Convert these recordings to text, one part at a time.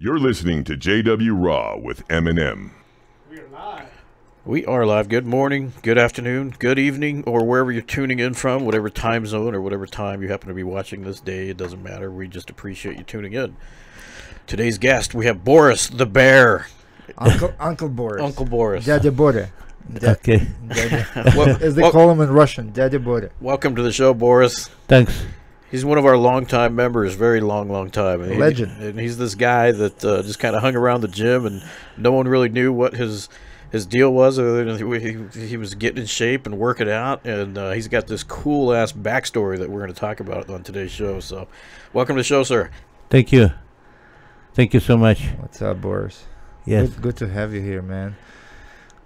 You're listening to JW Raw with Eminem. We are live. We are live. Good morning, good afternoon, good evening, or wherever you're tuning in from, whatever time zone or whatever time you happen to be watching this day. It doesn't matter. We just appreciate you tuning in. Today's guest, we have Boris the Bear. Uncle Boris. Uncle Boris. Dядя Боря. Okay. As they call him in Russian, Dядя Боря. Welcome to the show, Boris. Thanks. He's one of our longtime members, very long time. And Legend. And he's this guy that just kind of hung around the gym, and no one really knew what his deal was, other than he was getting in shape and working out. And he's got this cool-ass backstory that we're going to talk about on today's show. So welcome to the show, sir. Thank you. Thank you so much. What's up, Boris? Yes. Good to have you here, man.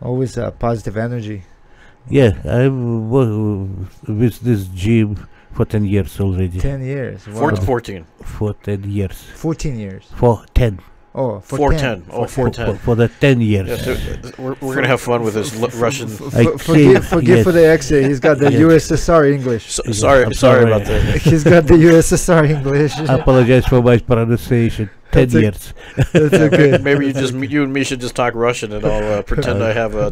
Always positive energy. Yeah, I'm with this gym for 10 years already. 10 years. Wow. 14. For 10 years. 14 years. For 10. Oh, for 410. 10. Oh, 410. For the 10 years. Yes, we're going to have fun with this Russian. Forgive for the accent. He's got the USSR English. Sorry about that. He's got the USSR English. I apologize for my pronunciation. 10 years. That's okay. Maybe you and me should just talk Russian, and I'll pretend I have a.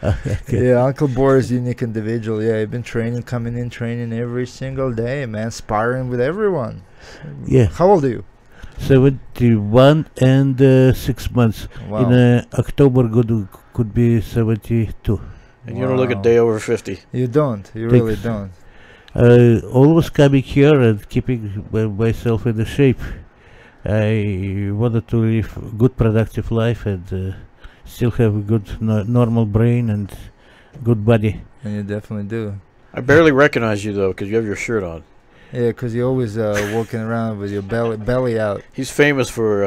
Okay. Yeah, Uncle Boris, unique individual. Yeah, I've been coming in training every single day, man, sparring with everyone. Yeah. How old are you? 71 and 6 months. Wow. In October could be 72. And you don't look a day over 50. You don't. You Thanks. really don't. Always coming here and keeping myself in the shape. I wanted to live good productive life and still have a good normal brain and good body. And you definitely do. I barely recognize you, though, because you have your shirt on. Yeah, because you're always walking around with your belly out. He's famous for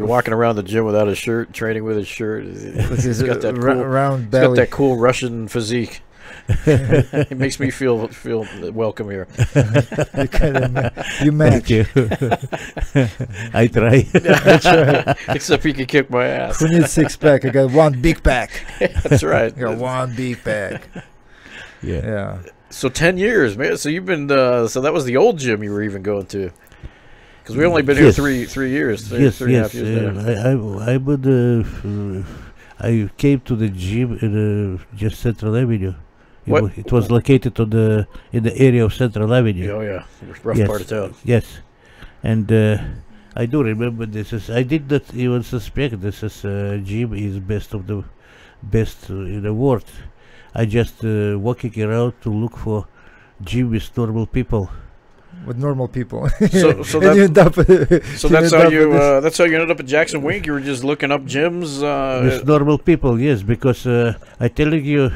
walking around the gym without his shirt, training with his shirt. He's got that cool, round belly. He's got that cool Russian physique. It makes me feel welcome here. You match. Thank you. I try. That's right. Except he can kick my ass. Who needs six pack? I got one big pack. That's right. I got one big pack. Yeah. So 10 years, man. So you've been. So that was the old gym you were even going to. Because we only been here three years. Three and a half years now. I came to the gym in just Central Avenue. It was located in the area of Central Avenue. Oh yeah, rough part of town. Yes, and I do remember this. I did not even suspect this gym is best in the world. I just walking around to look for gym with normal people. With normal people. So that's how you ended up at Jackson Wink. You were just looking up gyms with normal people. Yes, because I telling you,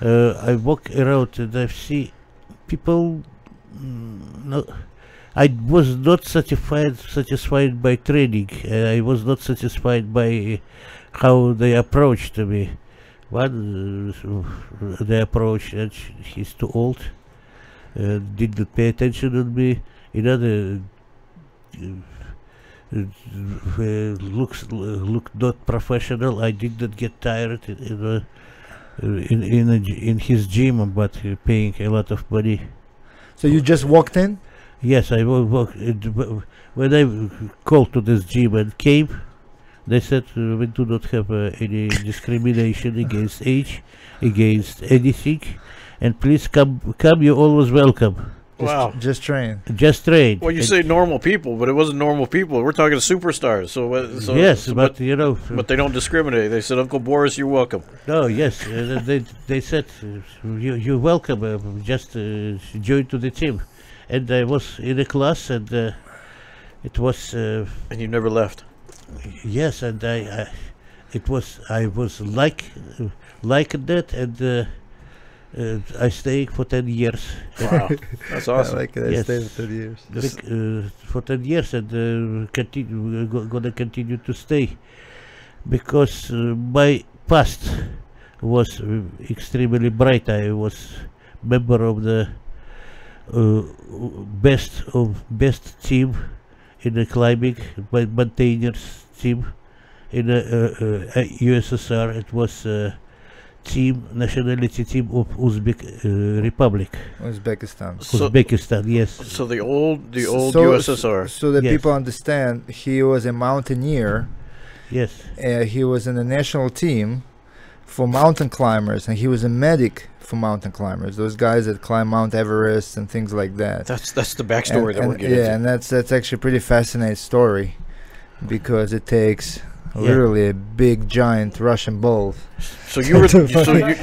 I walk around and I see people. No, I was not satisfied by training. I was not satisfied by how they approached me. One, they approach that he's too old. Did not pay attention on me. Another looked not professional. I did not get tired in his gym, but paying a lot of money. So you just walked in? Yes, I walked. When I called to this gym and came, they said we do not have any discrimination against age, against anything. And please come, you're always welcome. Wow. Just train. Just train. Well, you say normal people, but it wasn't normal people. We're talking superstars. So yes, but you know. But they don't discriminate. They said, Uncle Boris, you're welcome. No, yes. They said, you're welcome. Just join to the team. And I was in a class, and it was. And you never left. Yes, and I was like that, and. I stayed for 10 years. Wow, that's awesome. I like it. I stayed for 10 years. For 10 years, and gonna continue to stay, because my past was extremely bright. I was member of the best team in the climbing, maintainers team in USSR. It was nationality team of Uzbek Republic. Uzbekistan. Uzbekistan, yes. So the old USSR. So that Yes. people understand, he was a mountaineer. Yes. He was in the national team for mountain climbers, and he was a medic for mountain climbers. Those guys that climb Mount Everest and things like that. That's the backstory that we're getting yeah, into. and that's actually a pretty fascinating story, because it takes literally a big giant Russian bull. So you were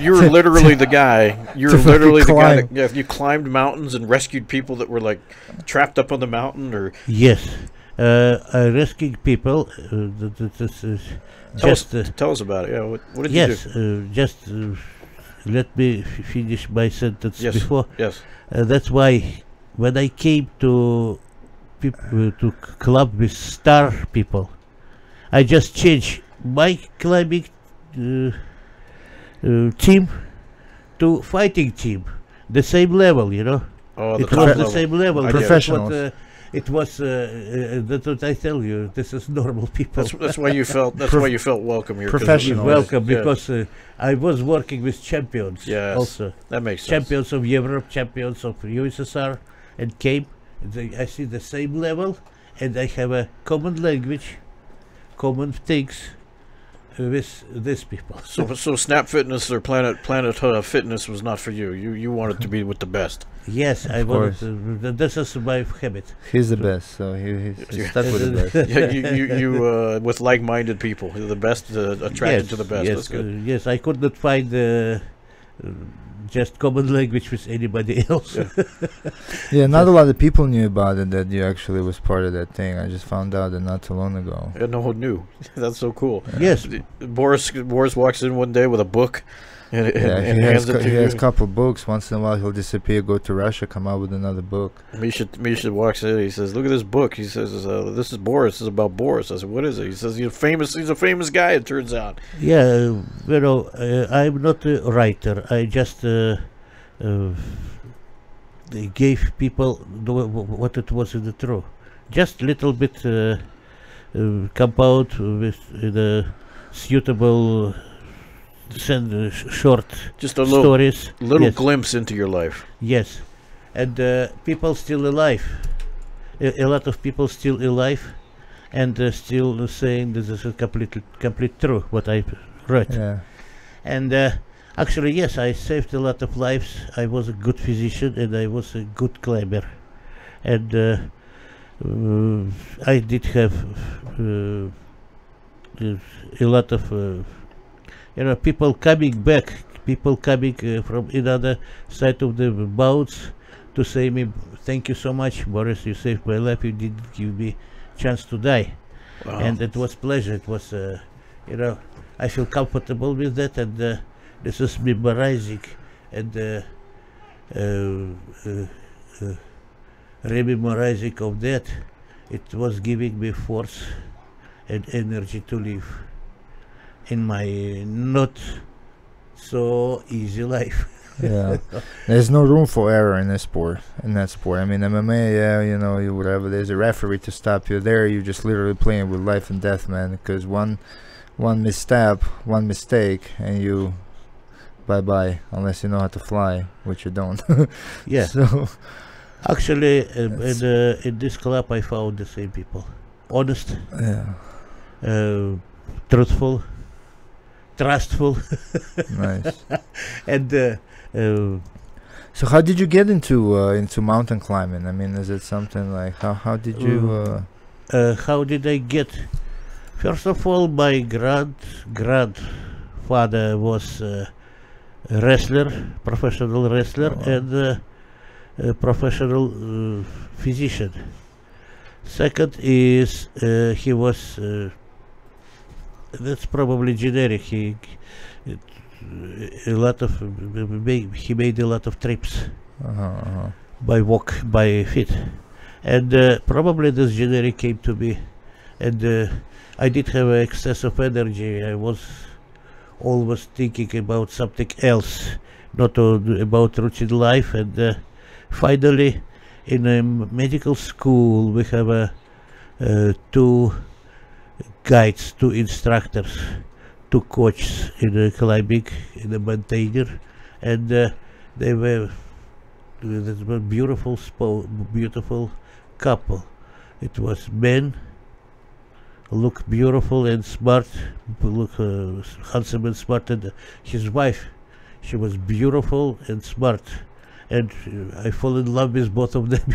you were literally the guy. You were to literally the guy climb. that you climbed mountains and rescued people that were like trapped up on the mountain, or Yes. I rescued people. tell us about it. Yeah, what did Yes. you do? Just let me finish my sentence Yes. before. Yes. That's why when I came to club with star people, I just changed my climbing team to fighting team, the same level, you know. Oh, It top was the level. same level. I get it. Professionals. It was. That's what I tell you. This is normal people. That's why you felt. That's why you felt welcome here. 'cause Professional. it was- Welcome, yeah, because I was working with champions. Yes. Also that makes sense. champions of Europe, champions of USSR, and came. I see the same level, and I have a common language, common things with these people. So Snap Fitness or Planet Fitness was not for you. You wanted to be with the best. Yes, I Of wanted. course. This is my habit. He's the best, so he's stuck with the best. Yeah, you with like-minded people, the best, attracted to the best. Yes, That's good. yes, I could not find just common language with anybody else. Yeah, not a lot of people knew about it, that you actually was part of that thing. I just found out that not too long ago. Yeah, no one knew. That's so cool. Yes, Boris walks in one day with a book, and Yeah, and he hands it to he you. has a couple books. Once in a while, he'll disappear, go to Russia, come out with another book. Misha walks in. He says, "Look at this book." He says, "This is Boris. This is about Boris." I said, "What is it?" He says, He's a famous guy." It turns out. yeah, you know, I'm not a writer. I just they gave people what it was in the truth. Just little bit compound with the suitable short Just a little stories. Yes. glimpse into your life. Yes, and people still alive. A lot of people still alive, and still saying this is a complete true what I wrote. Yeah. And actually, yes, I saved a lot of lives. I was a good physician, and I was a good climber, and I did have a lot of people coming back, people coming from another side of the boats to say me, "Thank you so much, Boris. You saved my life. You didn't give me chance to die." Wow. And it was pleasure. It was, I feel comfortable with that, and this is memorizing and rememorizing of that. It was giving me force and energy to live in my not so easy life. Yeah, there's no room for error in this sport. In that sport, I mean, MMA, yeah, you whatever. There's a referee to stop you. There, you're just literally playing with life and death, man. Because one misstep, one mistake, and you bye, unless you know how to fly, which you don't. Yeah. So Actually, in this club, I found the same people: honest, yeah, truthful, trustful, nice. and So how did you get into mountain climbing? I mean, is it something like how did you? how did I get? First of all, my grandfather was a wrestler, professional wrestler, Oh. and a professional physician. Second is he was. That's probably generic. He made a lot of trips by walk, by feet, and probably this generic came to me, and I did have excess of energy. I was always thinking about something else, not about routine life, and finally in a medical school we have two guides, two instructors, two coaches in the climbing in the mountainer, and they were beautiful beautiful couple. It was men look beautiful and smart, look handsome and smart, and his wife, she was beautiful and smart, and I fall in love with both of them.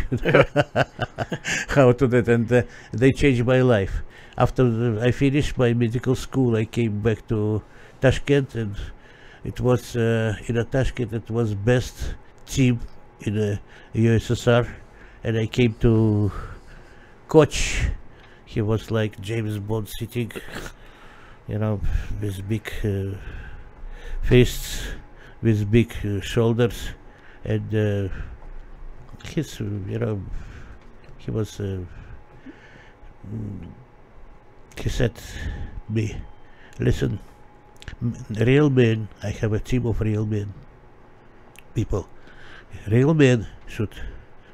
How to that, and they changed my life. After I finished my medical school, I came back to Tashkent, and it was in Tashkent. It was best team in the USSR, and I came to coach. He was like James Bond sitting, you know, with big fists, with big shoulders, and his, you know, he was. He said me, listen, real men, I have a team of real men, people. Real men should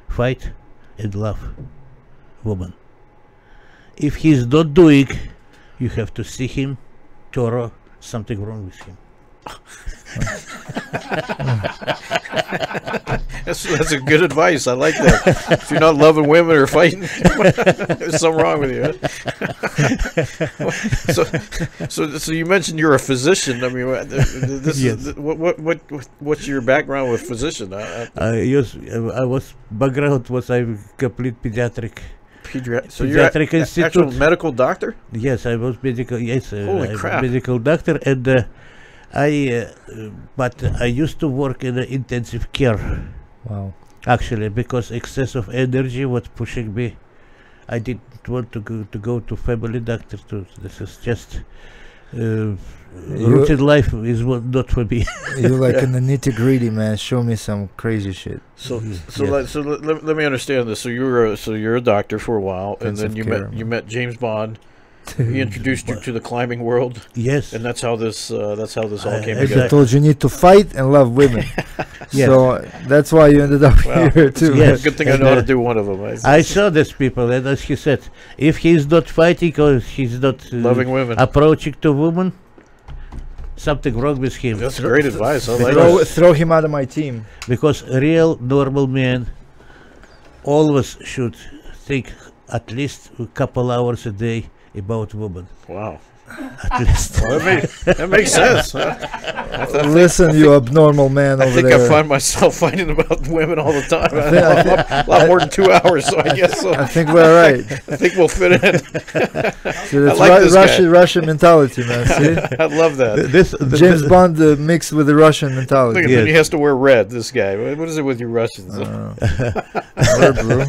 fight and love woman. If he's not doing, you have to see him, thorough, something wrong with him. That's a good advice. I like that. If you're not loving women or fighting, there's something wrong with you. So you mentioned you're a physician. I mean, this Yes. is, what's your background with physician? I was background was I complete pediatric. So you're Pediatric an Institute. actual medical doctor? Yes, I was medical. Yes, Holy I'm crap. a medical doctor, and but I used to work in intensive care. Wow. Actually, because excess of energy was pushing me. I didn't want to go to family doctor. This is just routine life is not for me. You're like in the nitty gritty, man. Show me some crazy shit. So Yes. let me understand this. So you're a doctor for a while, and then Intensive care, you met James Bond. He introduced you to the climbing world, Yes, and that's how this all came exactly. I together. told you need to fight and love women. Yes. So that's why you ended up Wow. here too. Yes. Good thing I And, know how to do one of them. I saw these people, and as he said, if he's not fighting or he's not Loving women. approaching to women, something wrong with him. That's great advice. I like Throw, that. throw him out of my team. Because real normal men always should think at least a couple hours a day about women. Wow. At least. Well, that makes sense. Listen, you abnormal man I over think there. I find myself fighting about women all the time. I A lot more than 2 hours, so I guess I think we're right. I think we'll fit in. See, that's like this guy. Russian mentality, man. See? I love that. James Bond mixed with the Russian mentality. Look at him. He has to wear red, this guy. What is it with you Russians? Where, bro?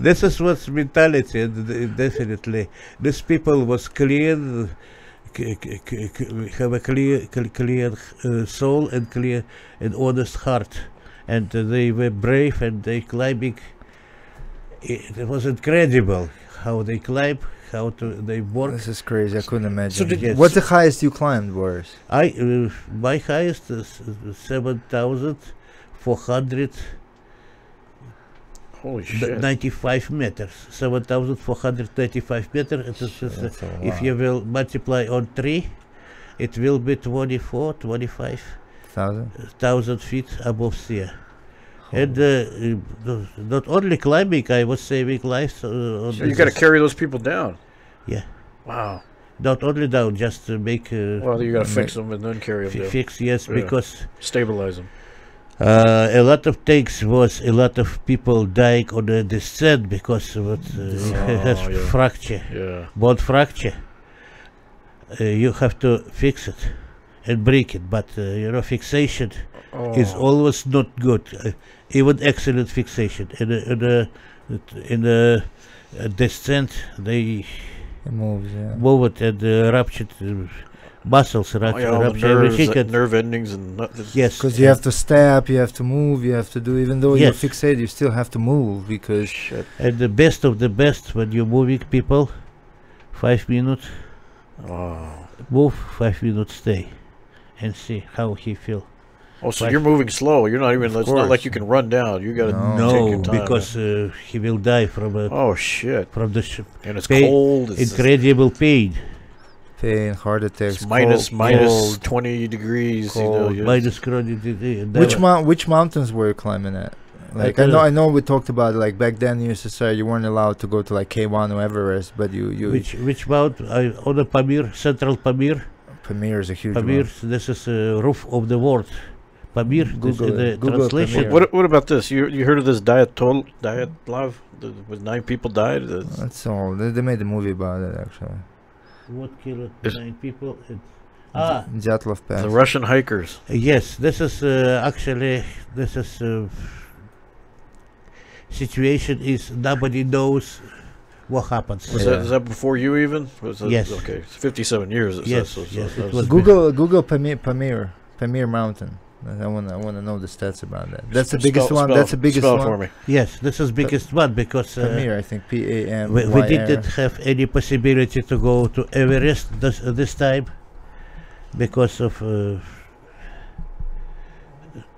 This is what's mentality, and definitely. These people was clean, have a clear soul and clear and honest heart, and they were brave and they climbing. It was incredible how they climb, they work. This is crazy. I couldn't imagine. Yes. What's the highest you climbed, Boris? My highest is 7,495 Holy shit. meters. 7,495 meters. It is just, That's a if lot. you will multiply on 3, it will be 25,000 feet above sea. And not only climbing, I was saving lives. So you got to carry those people down. Yeah. Wow. Not only down, just to make Well, you got to fix them and then carry them down. fix. Yes, Yeah. because Stabilize them. a lot of takes was a lot of people dying on the descent because it has yeah. fracture, Yeah. bone fracture. You have to fix it and break it, but fixation is always not good. Even excellent fixation in the descent they It moves, yeah. move it and ruptured muscles, All the rupture nerves, everything. and- nerve endings and Yes, Because you have to step, you have to move, you have to do. Even though you're Yes. fixated, you still have to move because shit. and the best of the best when you're moving people, 5 minutes Oh. move, 5 minutes stay, and see how he feel. Oh, so Right. you're moving slow. You're not even. It's not course. like you can run down. You got to No. take No, your time. because he will die from Oh shit! from the And it's pain- cold. It's incredible pain. pain, heart attacks, It's minus cold. 20 degrees. Cold. Minus chronic disease. Which mountains were you climbing at? Like I know we talked about it, like back then in USSR you weren't allowed to go to like K1 or Everest, but you Which mountain? On the Pamir, Central Pamir. Pamir is a huge Pamir. one. This is roof of the world. Pamir. Google this is it. the Google translation. Pamir. What about this? You heard of this Dyatlov? With 9 people died. That's all. They made a movie about it actually. What killed Is- 9 people? Dyatlov Pass. The Russian hikers. Yes, this is actually situation is nobody knows what happens. Was that before you even? Was that, Yes. Okay, it's 57 years. It Yes, says, yes, that it was Google Pamir Mountain. I wanna know the stats about that. That's the biggest one. That's the biggest spell one. for me. Yes, this is biggest one because Pamir, I think PAM. we didn't have any possibility to go to Everest this time because of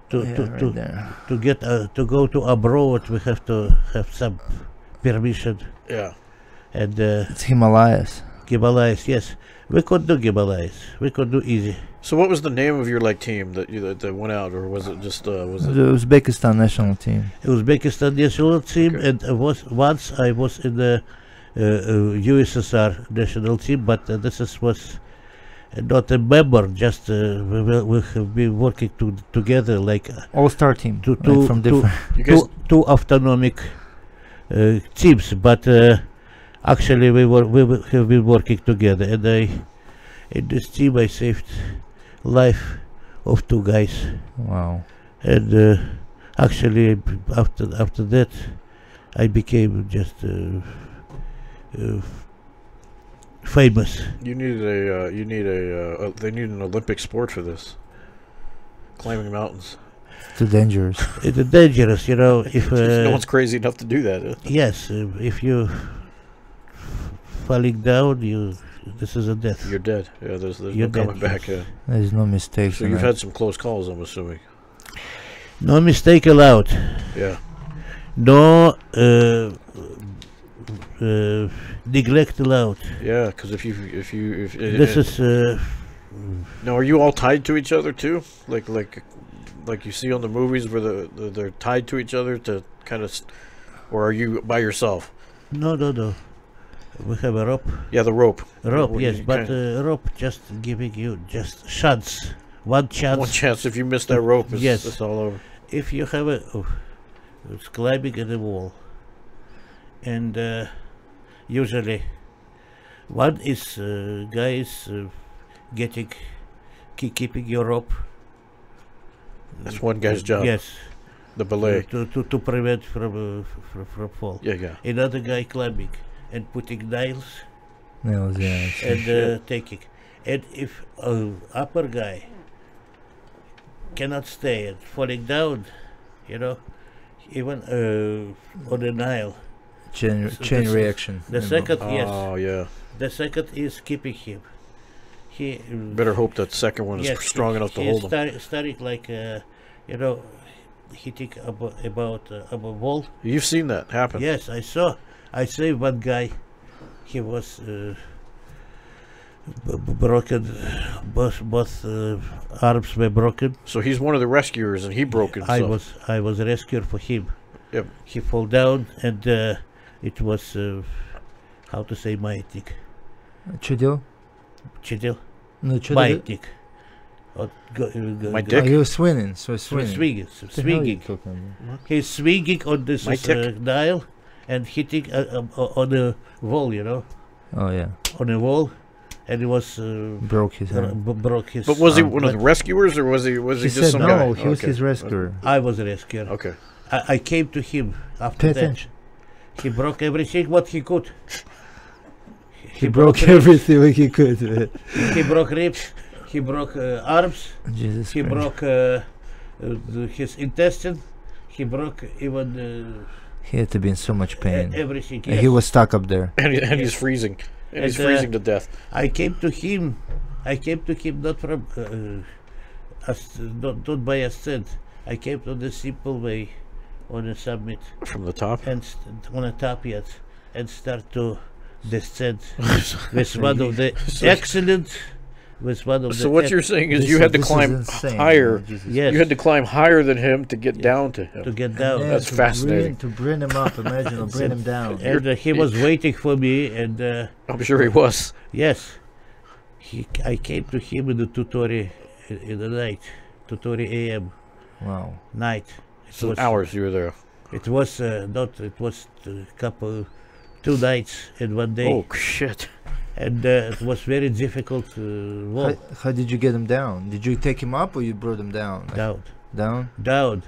to get to go to abroad we have to have some permission Yeah. and It's Himalayas. Himalayas. Yes, we could do Himalayas. We could do easy. So what was the name of your team that went out, or was it just was The it? Uzbekistan national team. Uzbekistan national team, Okay. and once I was in the USSR national team, but this was not a member. Just we have been working together like All-star team. to like from different. You guys, two autonomic teams, but actually we have been working together, and in this team I saved life of 2 guys, Wow. and actually after that I became just famous. you needed they need an Olympic sport for this. Climbing mountains. Too dangerous. It's dangerous, if no one's crazy enough to do that. yes, if you falling down, this is a death. You're dead. Yeah, there's You're no coming dead, back. yes. There's no mistakes. So in you've that. had some close calls, I'm assuming. No mistake allowed. Yeah. No neglect allowed. Yeah, because if This is now, are you all tied to each other too? Like you see on the movies where they're tied to each other to kind of, or are you by yourself? no. We have a rope. Yeah, the rope. Rope, You yes, but kinda- rope just giving you just chance. One chance. one chance. If you miss that rope, Yes. it's all over. If you have it's climbing at the wall, and usually one is guy is getting keeping your rope. That's one guy's job. Yes, The belay. to prevent from fall. Yeah. Another guy climbing and putting nails Nails, yeah. and taking. And if upper guy cannot stay and falling down, even on the Nile. Chain this- reaction. The you know. second, yes, Oh yeah. the second is keeping him. He Better hope that second one is strong enough to hold him. Starting like hitting about a wall. You've seen that happen. Yes, I saw. I saved one guy. He was broken. Both arms were broken. So he's one of the rescuers, and he broke himself. I was rescued for him. Yep. He fall down, and it was how to say маятник. Chidil? Chidil? No, Chidil. Маятник. My Oh, dick? he was swinging. So swinging. Swinging. What the hell are you Swinging. talking about? He's swinging on this My tick. dial and hitting on the wall, Oh yeah, on a wall, and it was broke his hand. broke his. But was he arm. one of the rescuers, or was he He just said some no. guy? He was Okay. his rescuer. I was rescued. Okay. I came to him after Pay that. attention. He broke everything what he could. He broke ribs, everything he could. He broke ribs. He broke arms. Jesus He Christ. broke his intestine. He broke even He had to be in so much pain. everything. And he was stuck up there. And he's freezing. And he's And, freezing to death. I came to him not from not by ascent. I came to the simple way on the summit From the top. and on the top yet and start to descent with one of the excellent. With one of So what you're saying is you had to climb higher. Yes. You had to climb higher than him to get down to him. to get down. Yeah, That's to fascinating. to bring him up, imagine, or bring him down. And he was waiting for me, and I'm sure he was. yes, I came to him in the tutorial in the night, tutorial AM Wow. night. It So was hours you were there. It was not. It was a couple, 2 nights and 1 day, Oh shit! and it was very difficult walk How did you get him down? Did you take him up or you brought him down? Like, down, down? down.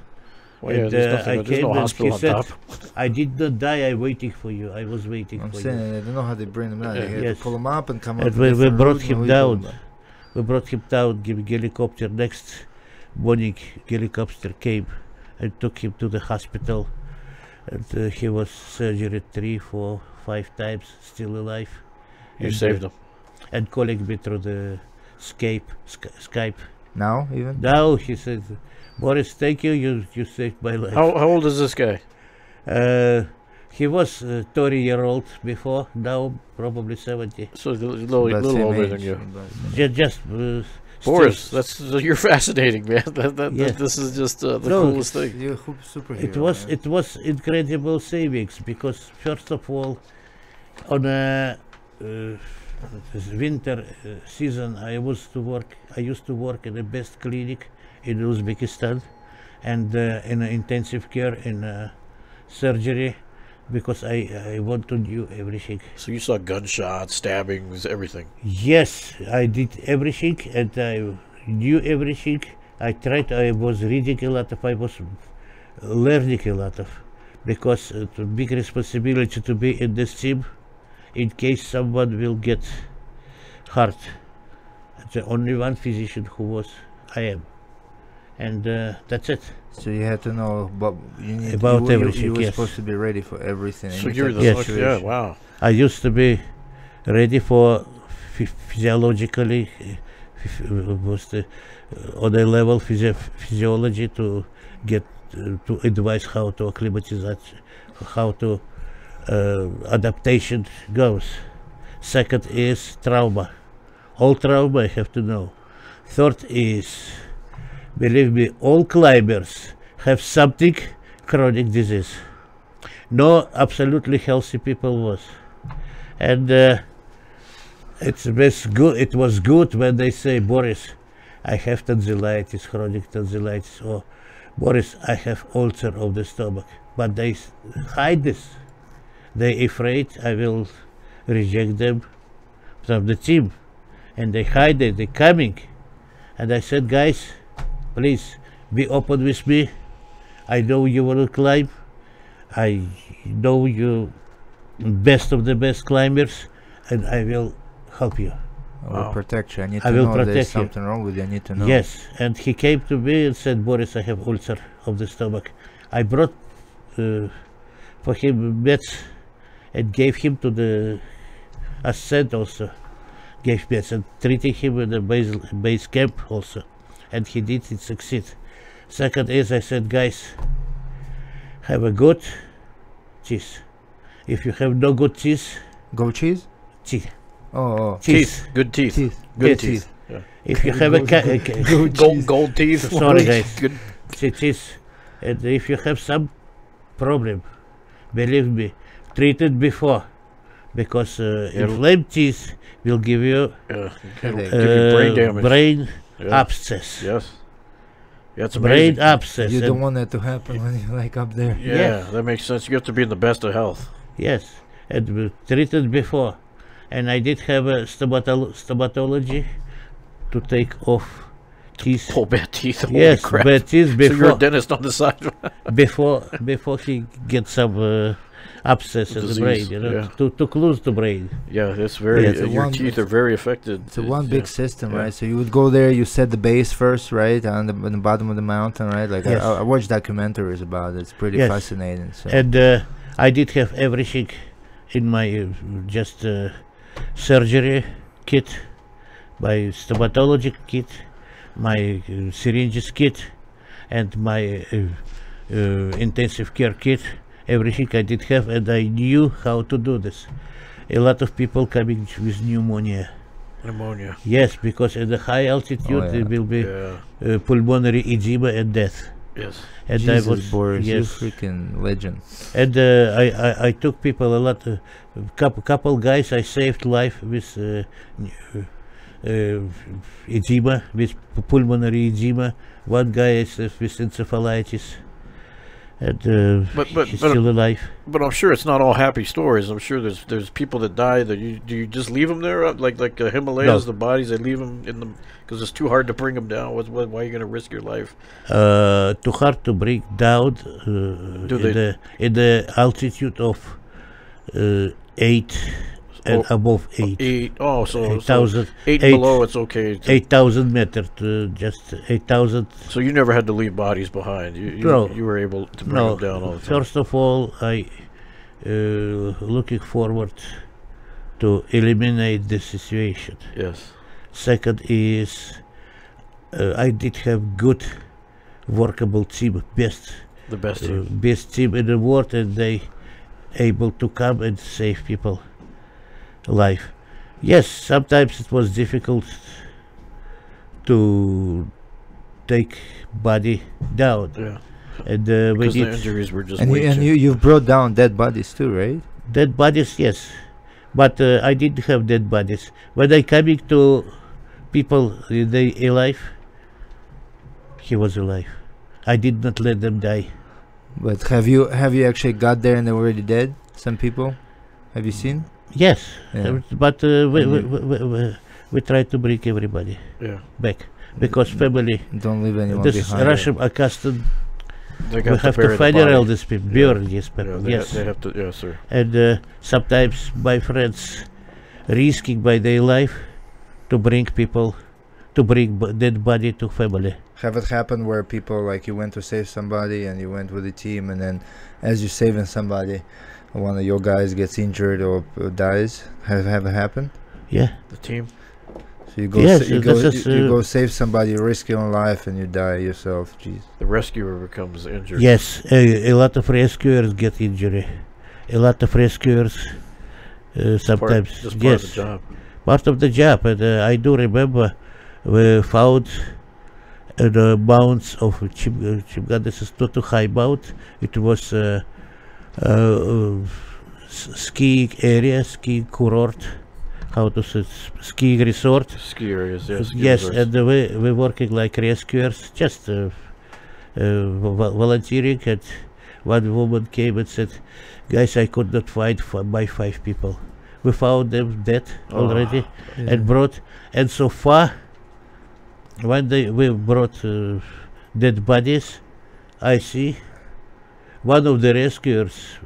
Well, yeah, And, there's, I there's came no and hospital he on said, top. I did not die. I waiting for you. I was waiting I'm for saying, you. I don't know how they bring him down. They had Yes. to pull him up and come up. And a we different brought route, him and we pull down. him up. We brought him down. Give helicopter. Next morning, helicopter came and took him to the hospital. And he was surgery 3, 4, 5 times, still alive. You And, saved him. And calling me through the Skype. Now, even? Now he said, Boris, thank you. You saved my life. How old is this guy? He was 30-year-old before. Now probably 70. So he's a little About little same older age, than you. about- Just Boris, still- you're fascinating, man. Yeah. This is just the No, coolest thing. You're a superhero. It was incredible savings because first of all, on a this winter season, I used to work in the best clinic in Uzbekistan, and in intensive care in surgery, because I want to do everything. So you saw gunshots, stabbings, everything. Yes, I did everything, and I knew everything. I was reading a lot I was learning a lot because it's a big responsibility to be in this team in case someone will get hurt. The only one physician who was I am, and that's it. So you had to know about Everything, You were yes. supposed to be ready for everything. So any you're type the of Yes. yeah, situation. wow. I used to be ready for physiologically, was the on a level physiology to get to advise how to acclimatize, how to adaptation goes. Second is trauma. All trauma I have to know. Third is, believe me, all climbers have something chronic disease. No absolutely healthy people was. And it was good when they say, Boris, I have tonsillitis, chronic tonsillitis, or Boris, I have ulcer of the stomach. But they hide this. They afraid I will reject them from the team. And they hide it, they're coming. And I said, guys, please be open with me. I know you want to climb. I know you best of the best climbers, and I will help you. I will protect you. I need I to will know there's protect you. something wrong with you. I need to know. Yes, and he came to me and said, Boris, I have ulcer of the stomach. I brought for him meds and gave him to the ascent also. Gave meds and treating him in the base camp also. And he did it succeed. Second is, I said, guys, have a good cheese. If you have no good cheese, Goat cheese? cheese. Oh, Cheese. Teeth. Good teeth. teeth. Good Yes. teeth. If you have a Gold teeth. Sorry, guys. Good. cheese, and if you have some problem, believe me, treat it before, because inflamed teeth will give you Give Headache. you brain damage. brain Yeah. abscess. Yes. Yeah, it's Brain amazing. abscess. You don't and- want that to happen when you're like up there. Yeah, Yes. that makes sense. You have to be in the best of health. Yes, and we treated before, and I did have a stomatology to take off teeth. Pull bad teeth. Holy Yes, crap. bad teeth So you're a before dentist on the side. before he gets some abscess in the Disease, brain, you know, yeah. to close the brain. Yeah, it's very. Yeah, it's a your one- teeth are very affected. It's a one big system, yeah. right? So you would go there, you set the base first, right, on the bottom of the mountain, right? Like Yes. I watched documentaries about it. It's pretty Yes. fascinating. So And I did have everything in my just surgery kit, my stomatology kit, my syringes kit, and my intensive care kit. Everything I did have, and I knew how to do this. a lot of people coming with pneumonia. Pneumonia. Yes, because at the high altitude there will be pulmonary edema and death. Yes. And Jesus, I was Boris, you yes, freaking legend. and I took people a lot. Couple guys I saved life with edema, with pulmonary edema. One guy is with encephalitis, and he's still alive. But I'm sure it's not all happy stories. I'm sure there's people that die. That do you just leave them there, like the Himalayas, the bodies? They leave them in them because it's too hard to bring them down. Why are you going to risk your life? Too hard to bring down in the altitude of 8 and above 8. 8. Oh, so 8,000. 8 below, it's okay. 8,000 meters, just 8,000. So you never had to leave bodies behind. You were able to bring them down all the time. First of all, I looking forward to eliminate the situation. Yes. Second is I did have good workable team, The best team. best team in the world, and they able to come and save people life. Yes, sometimes it was difficult to take body down. Yeah. And we Because the did injuries were just And way too. you've brought down dead bodies too, right? dead bodies, yes, but I didn't have dead bodies. When I coming to people, they alive. He was alive. I did not let them die. But have you actually got there and they were already dead? Some people, have you seen? Yes, Yeah. but we try to bring everybody Yeah. back because family. Don't leave anyone This behind. Russian accustomed. They We have to bury the find body. all these people, bury these Yeah, people. they, Yes, they have to. Yes, sir. and sometimes my friends risking by their life to bring people, to bring dead body to family. Have it happened where people, like, you went to save somebody and you went with a team, and then as you're saving somebody, one of your guys gets injured or dies? Have it happened? Yeah. The team. So you go, Yes, you this go, is, you go save somebody, you risk your own life, and you die yourself. Jeez. The rescuer becomes injured. Yes, a lot of rescuers get injury. A lot of rescuers sometimes. Just part Yes, of the job. part of the job. And I do remember we found the mounts of Chimgan. This is not too high mount. It was skiing area, skiing cohort. How to say, skiing resort. Ski areas. Yes. Yes, and we working like rescuers, just volunteering. And one woman came and said, "Guys, I could not find my 5 people. We found them dead already, and brought. And so far, when we brought dead bodies, I see one of the rescuers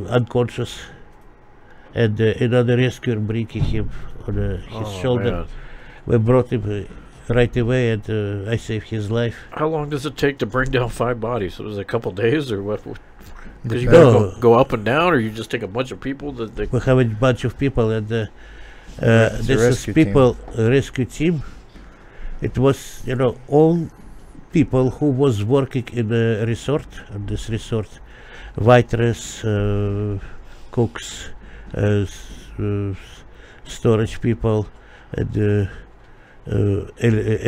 unconscious, and another rescuer bringing him on his shoulder. Man. We brought him right away, and I saved his life. How long does it take to bring down 5 bodies? Was it a couple days or what? Because you Depends. gotta go up and down, or you just take a bunch of people that they. We have a bunch of people, and It's a this is rescue team. people rescue team. It was, all people who was working in a resort, on this resort, waiters, cooks, storage people, and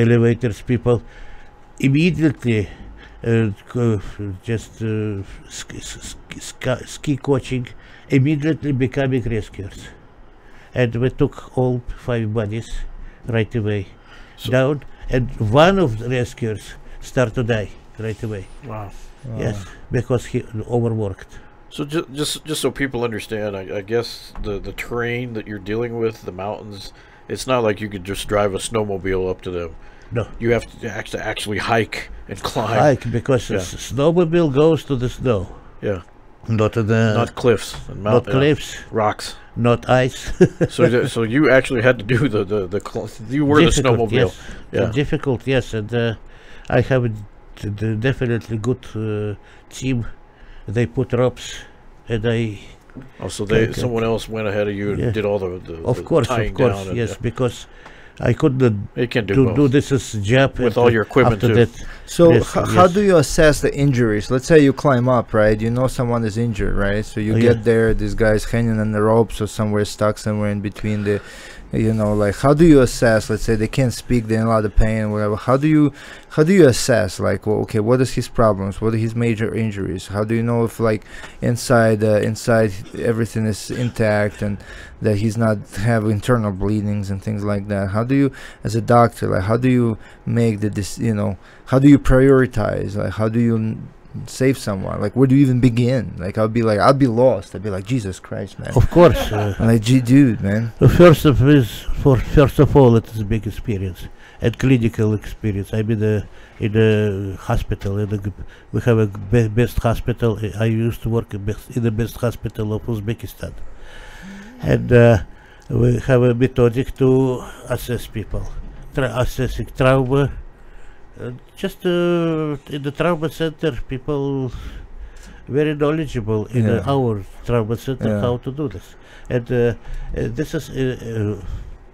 elevators people. Immediately, just ski coaching, immediately becoming rescuers. And we took all 5 bodies right away down, and one of the rescuers started to die right away. Wow. Yes, because he overworked. So just so people understand, I guess the terrain that you're dealing with, the mountains, it's not like you could just drive a snowmobile up to them. No. You have to actually hike and climb. Hike, because the snowmobile goes to the snow, Yeah. not to the Not cliffs and not mountains. cliffs, Rocks. not ice. So you actually had to do you were Difficult, the snowmobile. yes. Yeah. Difficult, yes, and I have definitely good team. They put ropes, and I. Oh, so Okay. someone else went ahead of you and Yeah. did all the Of course, tying of course, down and, yes, because I couldn't You can do both. do this as job With all your equipment after too. that. So Yes, how yes. do you assess the injuries? Let's say you climb up, right? You know someone is injured, right? So you Oh, get yeah. there, this guy's hanging on the ropes or somewhere stuck somewhere in between the, like how do you assess? Let's say they can't speak, they're in a lot of pain, whatever. How do you assess? Like, well, okay, what is his problems? What are his major injuries? How do you know if like inside everything is intact and that he's not have internal bleedings and things like that? How do you, as a doctor, like how do you make how do you prioritize? Like how do you save someone? Like where do you even begin? Like I'd be lost. I'd be like, Jesus Christ, man. Of course. I'm like, gee, dude, man. First of all, it is a big experience and clinical experience. I mean, in the hospital, we have a best hospital. I used to work in the best hospital of Uzbekistan, and we have a methodic to assess people, assessing trauma. Just in the trauma center, people very knowledgeable in Yeah. our trauma center Yeah. how to do this. And this is,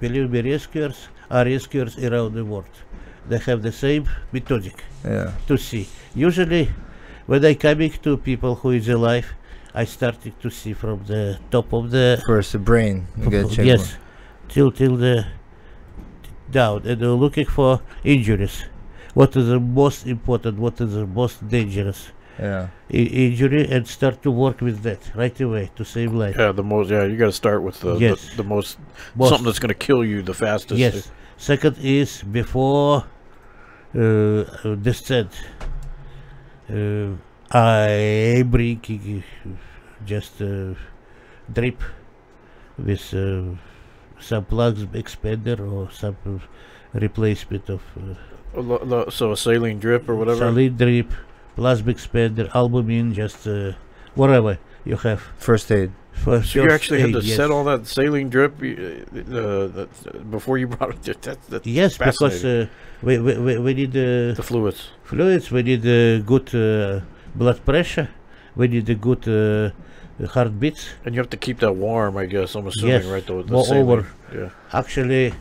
believe me, rescuers are rescuers around the world. They have the same methodic Yeah. to see. Usually, when I coming to people who is alive, I started to see from the top of the First the brain. You get checked. yes, till the down, and looking for injuries. What is the most important? What is the most dangerous Yeah. injury, and start to work with that right away to save life. Yeah, you got to start with Yes. the most Most- something that's going to kill you the fastest. Yes. Second is before descent. I bring just drip with some plugs expander or some replacement of So a saline drip or whatever. solid drip, plasma expander, albumin, just whatever you have. First aid. For So you first actually had aid, to yes. set all that saline drip before you brought it. That's Yes, because fascinating. we need The fluids. fluids, we need good blood pressure, we need a good heartbeats. And you have to keep that warm, I guess. I'm assuming, Yes. right? The Moreover, saline. Yeah. actually,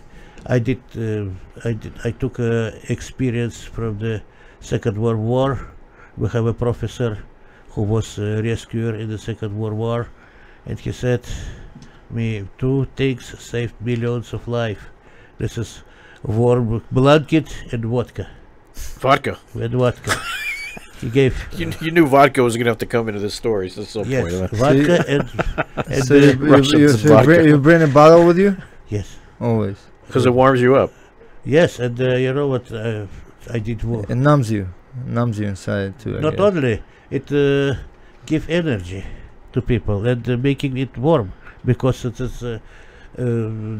I took experience from the Second World War. We have a professor who was a rescuer in the Second World War, and he said, "Me, two things saved millions of life. This is warm blanket and vodka." Vodka. With vodka, he gave You knew vodka was going to have to come into this story at some yes point. Huh? vodka and So Russians and vodka. you bring a bottle with you? yes, Always. Because it warms you up. yes, and you know what I did It numbs you. Numbs you inside too. I not guess. only it give energy to people and making it warm because it is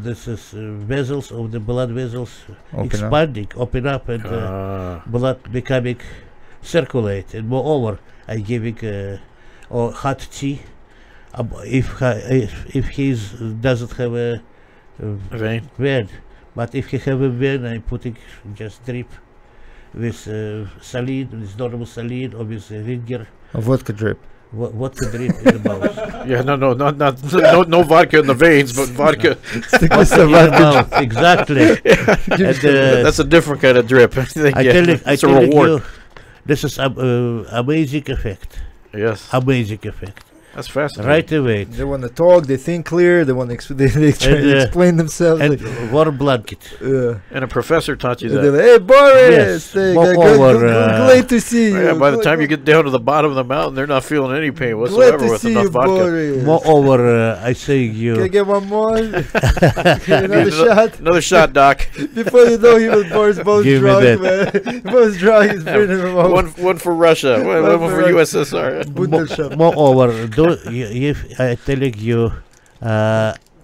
this is vessels of the blood vessels Open up. expanding, open up, and blood becoming circulate. And moreover, I giving or hot tea. If he doesn't have a Vein. vein, but if he have a vein, I putting just drip with saline, with normal saline, or with ringer. A vodka drip. Vodka drip in the mouth. Yeah, no vodka in the veins, but vodka. Vodka in the mouth, exactly. And, That's a different kind of drip. I Yeah, tell it's a you, reward. this is amazing effect. Yes, Amazing effect. that's fascinating. Right away. They want to talk. They think clear. They want to they try And, to explain themselves. And warm blanket. And a professor taught you And they're that. like, hey, Boris, Yes, glad to see you. Yeah, by the time you get down to the bottom of the mountain, they're not feeling any pain glad whatsoever to with see enough you, vodka. Boris. Moreover, I say Can I you. get one more? Another shot? Another shot, Doc. Before you know, he was Boris both Give me drunk, man. Both drunk. He's bringing him over. one for Russia, one One for for USSR. Bundesshop. Moreover, if I telling you,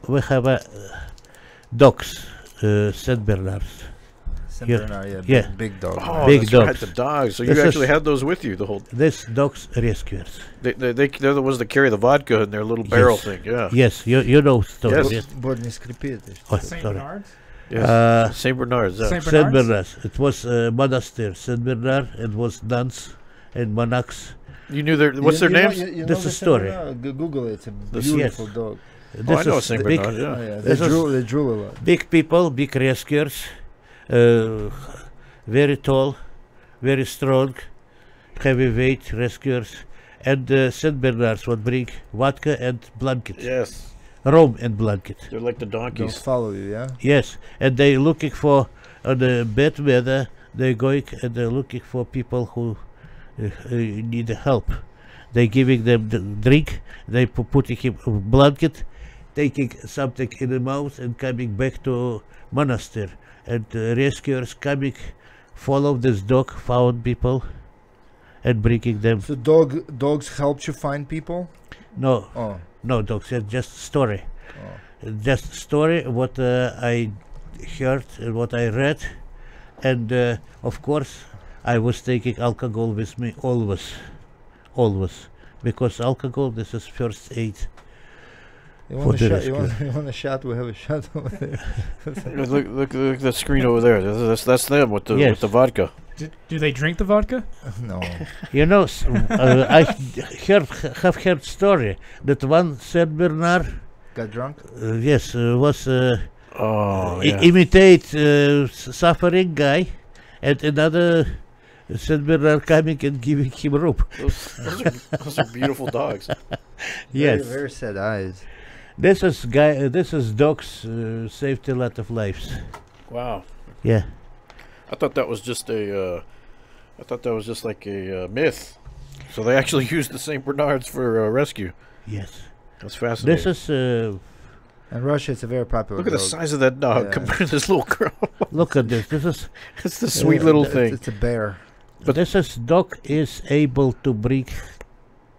we have dogs, Saint Bernards. Saint Yeah. Bernard, Yeah. big dog. Oh, Big that's right, dogs. the dogs. So This you is- actually had those with you the whole. These dogs rescuers. They're the ones that carry the vodka in their little barrel Yes. thing. Yeah. Yes, you know story. Yes. Yes. Bod не скрипит. Oh, Saint sorry. Bernard's? Yes. Saint Bernard's. Yeah. Saint Saint Bernard's? Bernard's. It was a monastery. Saint Bernard. It was nuns and monarchs. You knew their what's their names? This is story. Google it. It's a This- beautiful yes. dog. I know Saint big, Bernard. Yeah. Oh, yeah. This is- They drool a lot. big people, big rescuers, very tall, very strong, heavyweight rescuers, and Saint Bernards would bring vodka and blanket, Yes. rum and blanket. They're like the They'll donkeys. follow you, yeah? Yes, and they looking for on the bad weather. They going and they're looking for people who need help. They giving them the drink. They putting him a blanket, taking something in the mouth and coming back to monastery. And rescuers coming, follow this dog, found people, and bringing them. So dogs helped you find people? No, Oh. no dogs. It's just story. Oh. Just story what I heard and what I read, and of course I was taking alcohol with me always, because alcohol this is first aid. You For want, the a shot, you, rescue. want, you want a shot? We have a shot over there. Look at that screen over there. That's them with the Yes. vodka. Do they drink the vodka? No. You know, I have heard story that one Saint Bernard, Got drunk? yes, was Oh yeah. imitate suffering guy, and another Saint Bernard coming and giving him rope. Those are beautiful dogs. Yes. Very, very sad eyes. This is dogs saved a lot of lives. Wow. Yeah. I thought that was just like a myth. So they actually used the Saint Bernards for rescue. Yes. That's fascinating. This is In Russia, it's a very popular Look at the dog. size of that dog Yeah. compared to this little girl. look at this. This is It's the sweet little thing. It's a bear. But- this is dog is able to bring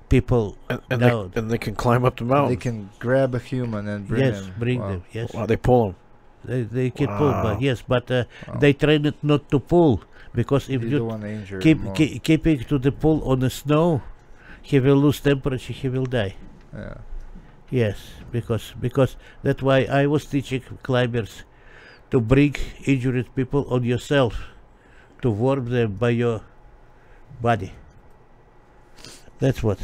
people And down. they can climb up the They mountain. can grab a human and bring Yes, him. bring Wow. them. Yes, Wow, they pull them. they can pull, Wow. but yes, but Wow. they train it not to pull, because if You you don't want to injure keep him more. keeping to the pull on the snow, he will lose temperature. He will die. Yeah. Yes, because that's why I was teaching climbers to bring injured people on yourself, to warm them by your body. That's what.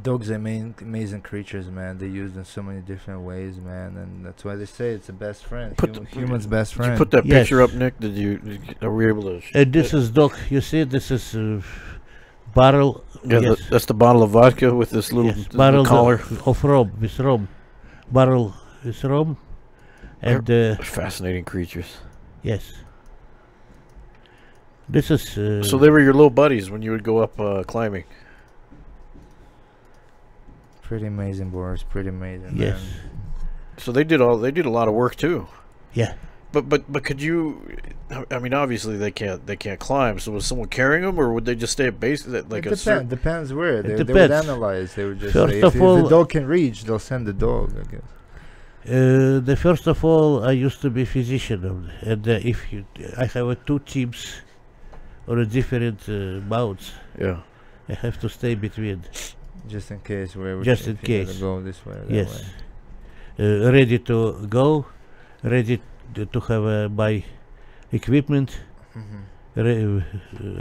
Dogs are amazing creatures, man. They use in so many different ways, man, and that's why they say it's the best friend. Put the- Human's best Did friend. you put that Yes. picture up, Nick? Are we able to? And this is dog. You see, this is barrel. Yeah, yes. that's the bottle of vodka with this little, Yes, this barrel little collar. of rum with rum, barrel with rum, and Fascinating creatures. yes. This is So they were your little buddies when you would go up climbing. Pretty amazing, Boris. Pretty amazing. yes, Man. So they did a lot of work too. yeah. But could you? I mean, obviously they can't climb. So was someone carrying them, or would they just stay at base? Like It depends where. They would depends. analyze. They would just First say, of if all- the dog can reach, they'll send the dog, I guess. The first of all, I used to be physician, and if you, I have two teams on a different mounts. Yeah. I have to stay between. Just in case. Wherever. Just if in you gotta case. go this way or that Yes, way. ready to go, ready to have my equipment. Mhm.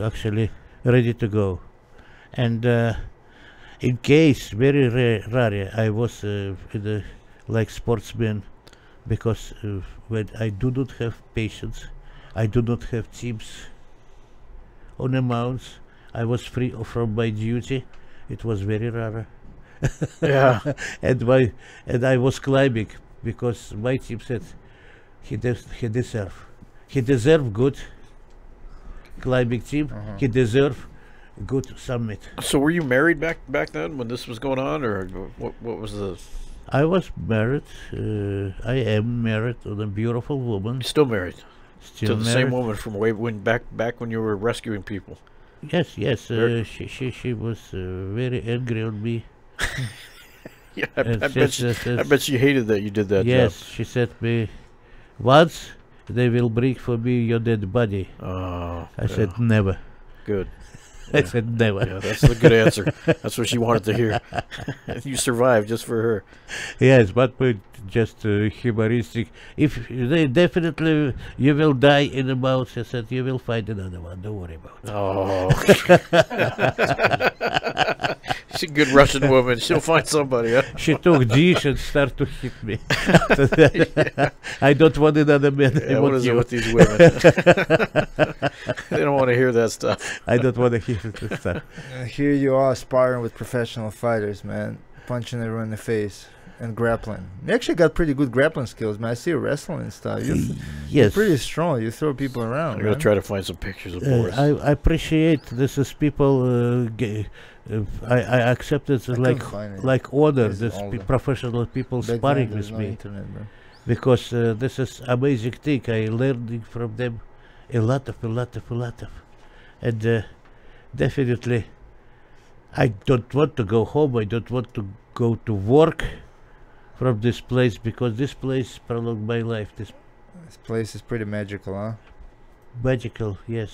Actually ready to go, and in case very rare I was like sportsman, because when I do not have patience, I do not have teams on the mounts, I was free from my duty. It was very rare. Yeah. and I was climbing, because my team said he deserve good climbing team. Uh-huh. He deserve good summit. So were you married back then when this was going on, or what was the? I was married. I am married to a beautiful woman. Still married Still to the married. same woman from way back when you were rescuing people. Yes, yes. Ver- She was very angry on me. Yeah, I And bet I bet she hated that you did that yes, job. she said me, once they will bring for me your dead body. Oh, I said never. good. I Yeah. said never. Yeah, that's a good answer. That's what she wanted to hear. You survived just for her. Yes, but just humoristic. If they definitely you will die in the mouth, I said you will find another one. Don't worry about it. Oh. She's a good Russian woman. She'll find somebody. Huh? She took dish and started to hit me. After that, I don't want another man. I Yeah, what want is it you. with these women? They don't want to hear that stuff. I don't want to hear this stuff. Here you are sparring with professional fighters, man. Punching everyone in the face and grappling. You actually got pretty good grappling skills, man. I see you wrestling and stuff. You're Yes. pretty strong. You throw people around, I'm going man. to try to find some pictures of Boris. I appreciate this is people. I accept it I like couldn't find it. like order. It's This all the- professional people Back then, sparring there's with no me internet, bro. because this is amazing thing. I learned from them a lot of, and definitely I don't want to go home. I don't want to go to work from this place because this place prolonged my life. This This place is pretty magical, huh? magical, yes,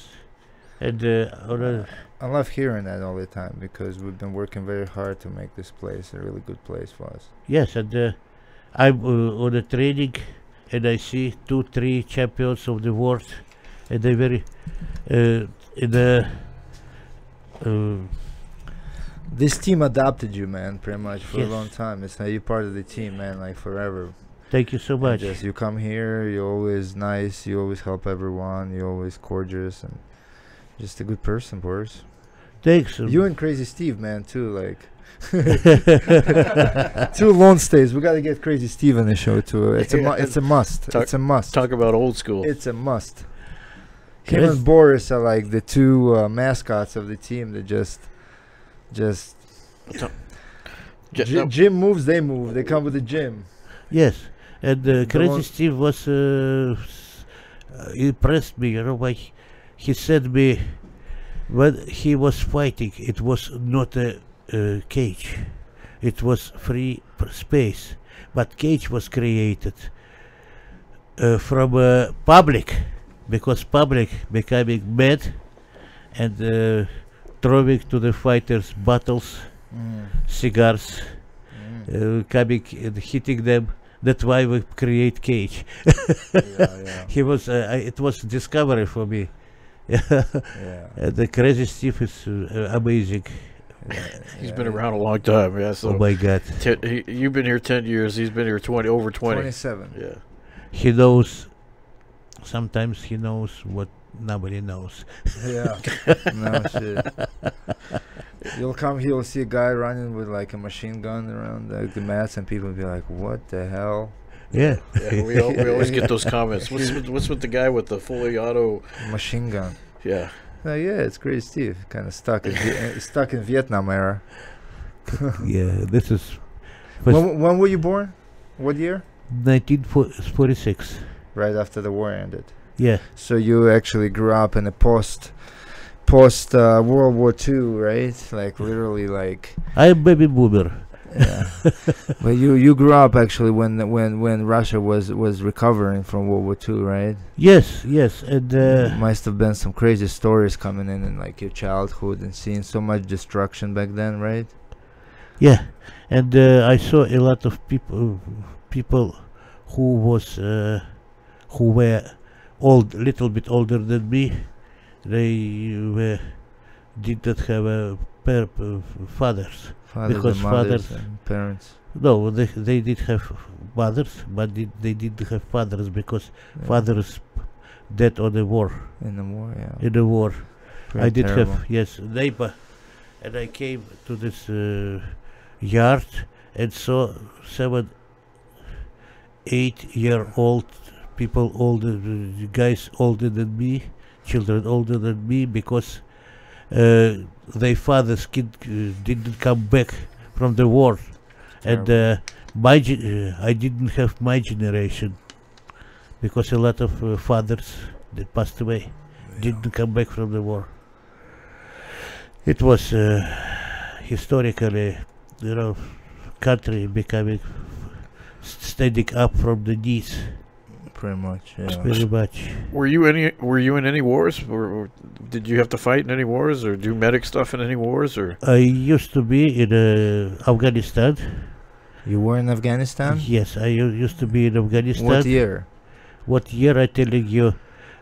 and I love hearing that all the time because we've been working very hard to make this place a really good place for us. yes, and I'm on a training, and I see 2-3 champions of the world, and they very in the. This team adopted you, man, pretty much for Yes. a long time. It's you're part of the team, man, like forever. Thank you so And much. just you come here, you're always nice, you always help everyone, you're always gorgeous, and just a good person, Boris. Thanks. You and Crazy Steve, man, too, like. Two lone stays. We gotta get Crazy Steve on the show too. It's it's a must. Talk- It's a must. Talk about old school. It's a must. Him Yes. and Boris are like the two mascots of the team that just No, Jim moves, they move. They come with the gym. Yes, and Crazy one- Steve was impressed me. You know, why he said me when he was fighting, it was not a cage, it was free space, but cage was created from public because public becoming mad and throwing to the fighters bottles, cigars, coming and hitting them. That's why we create cage. Yeah. He was. It was discovery for me. Yeah. The Crazy Steve is amazing. he's been around a long time. Yeah, so Oh my God, you've been here 10 years. He's been here over 20. 27. Yeah. he knows. Sometimes he knows what nobody knows. Yeah. No shit. You'll come here, you'll see a guy running with like a machine gun around the mats, and people will be like, "What the hell?" Yeah. Yeah, we always get those comments. What's with the guy with the fully auto? Machine gun. Yeah. Yeah, it's Crazy Steve. Kind of stuck stuck in Vietnam era. Yeah. This is When were you born? What year? 1946. Right after the war ended. Yeah. So you actually grew up in a post World War II, right? Like literally, like I'm baby boomer. yeah. But you grew up actually when Russia was recovering from World War II, right? Yes. Yes. And Must have been some crazy stories coming in like your childhood and seeing so much destruction back then, right? yeah. And I saw a lot of people who who were little bit older than me. They did not have fathers. Fathers Because and mothers fathers- and parents. No, they did have mothers, but they didn't have fathers because Yeah. fathers dead on the war. In the war, yeah. In the war, Pretty I did terrible. have neighbor, and I came to this yard and saw 7, 8-year-old people, older guys older than me, children older than me, because their father's kid didn't come back from the war, and I didn't have my generation because a lot of fathers that passed away didn't come back from the war. It was historically, country becoming standing up from the knees, Pretty much, yeah. very much. Were you in any wars? Or did you have to fight in any wars or do medic stuff in any wars? Or I used to be in Afghanistan. You were in Afghanistan? Yes, I used to be in Afghanistan. What year? What year? I telling you,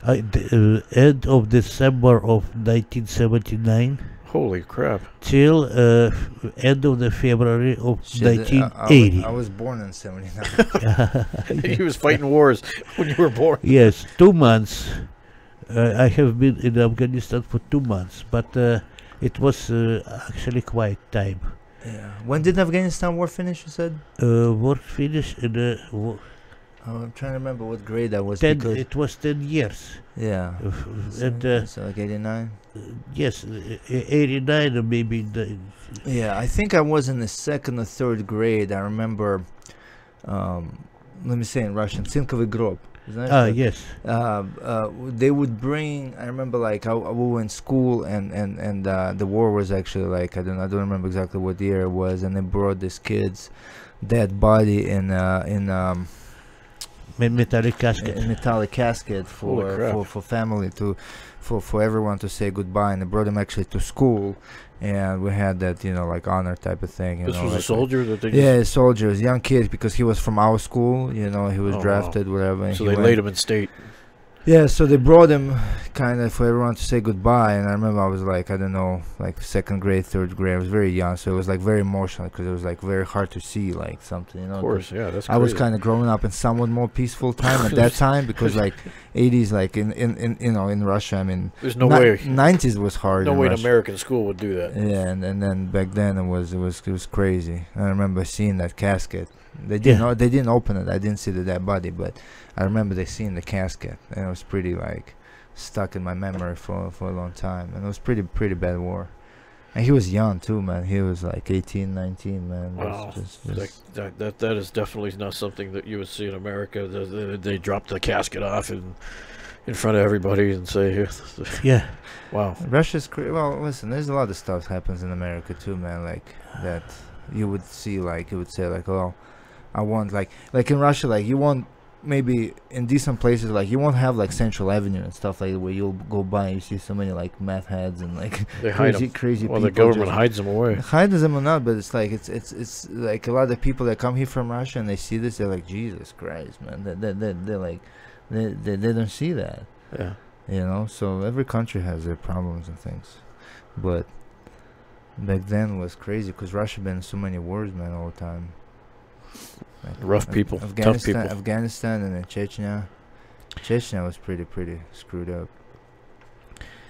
end of December of 1979. Holy crap! till end of the February of Shit, 1980. I was born in '79. He was fighting wars when you were born. Yes, 2 months. I have been in Afghanistan for 2 months, but it was actually quite time. Yeah. When did Afghanistan war finish? You said. War finished in I'm trying to remember what grade I was. 10. Because It was 10 years. yeah. And So like '89. yes, 89 or maybe. Yeah, I think I was in the 2nd or 3rd grade. I remember. Let me say in Russian. Cinkovый гроб. Yes. They would bring. I remember like we were in school and the war was actually like I don't remember exactly what year it was, and they brought this kid's dead body in Metallic casket. a metallic casket Holy crap. for family for everyone to say goodbye, and they brought him actually to school, and we had that like honor type of thing. This was like a soldier that they. yeah, a soldier, a young kid, because he was from our school. He was Oh, wow. drafted, whatever. and So he they went- laid him in state. Yeah, so they brought him kind of for everyone to say goodbye, and I remember I was like, I don't know, like 2nd grade, 3rd grade. I was very young, so it was like very emotional because it was like very hard to see like something, Of course, yeah, that's. I was crazy. kind of growing up in somewhat more peaceful time at that time because like 80s, like in Russia, I mean, There's no way. 90s was hard. No in way an Russia. American school would do that. Yeah, and then back then it was crazy. I remember seeing that casket. They didn't open it. I didn't see the dead body, but I remember they seen the casket, and it was pretty like stuck in my memory for a long time. And it was pretty bad war. And he was young too, man. He was like 18, 19, man. It was Wow. just- That is definitely not something that you would see in America. They drop the casket off in front of everybody and say, Yeah. "Wow." Russia's well. Listen, there's a lot of stuff happens in America too, man. Like that, you would see, like you would say, like, oh, I want like in Russia, like you want maybe in decent places, like you won't have like Central Avenue and stuff like that where you'll go by and you see so many like meth heads and like They hide crazy, them. crazy Well, people. the government just- hides them away. hides them or not, but it's like it's like a lot of people that come here from Russia and they see this, they're like, Jesus Christ, man. They're like they don't see that. Yeah. So every country has their problems and things, but back then was crazy because Russia been in so many wars, man, all the time. Like Rough people, tough Afghanistan, people. Afghanistan, and then Chechnya was pretty screwed up.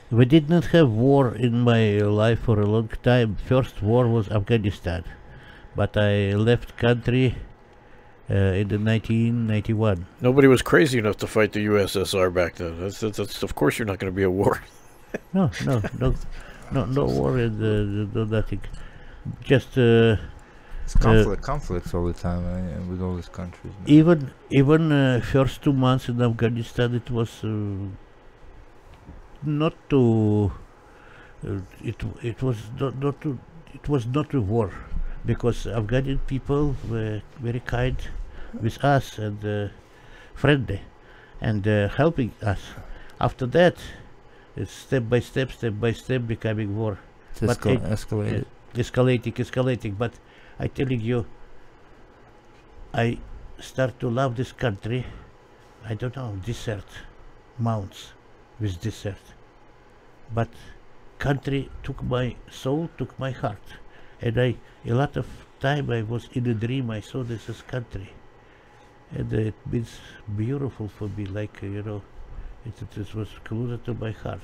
We did not have war in my life for a long time. First war was Afghanistan, but I left country in the 1991. Nobody was crazy enough to fight the USSR back then. That's of course you're not going to be a war. No war and nothing. Just It's conflicts all the time with all these countries. Man. even first 2 months in Afghanistan, it was not to it was not a war, because Afghan people were very kind with us and friendly and helping us. After that, it's step by step becoming war. It's but it- escalated. Escalating. But I telling you, I start to love this country. I don't know, desert, mounts with desert. But country took my soul, took my heart. And a lot of time I was in a dream, I saw this as country. And it means beautiful for me, like, it was closer to my heart.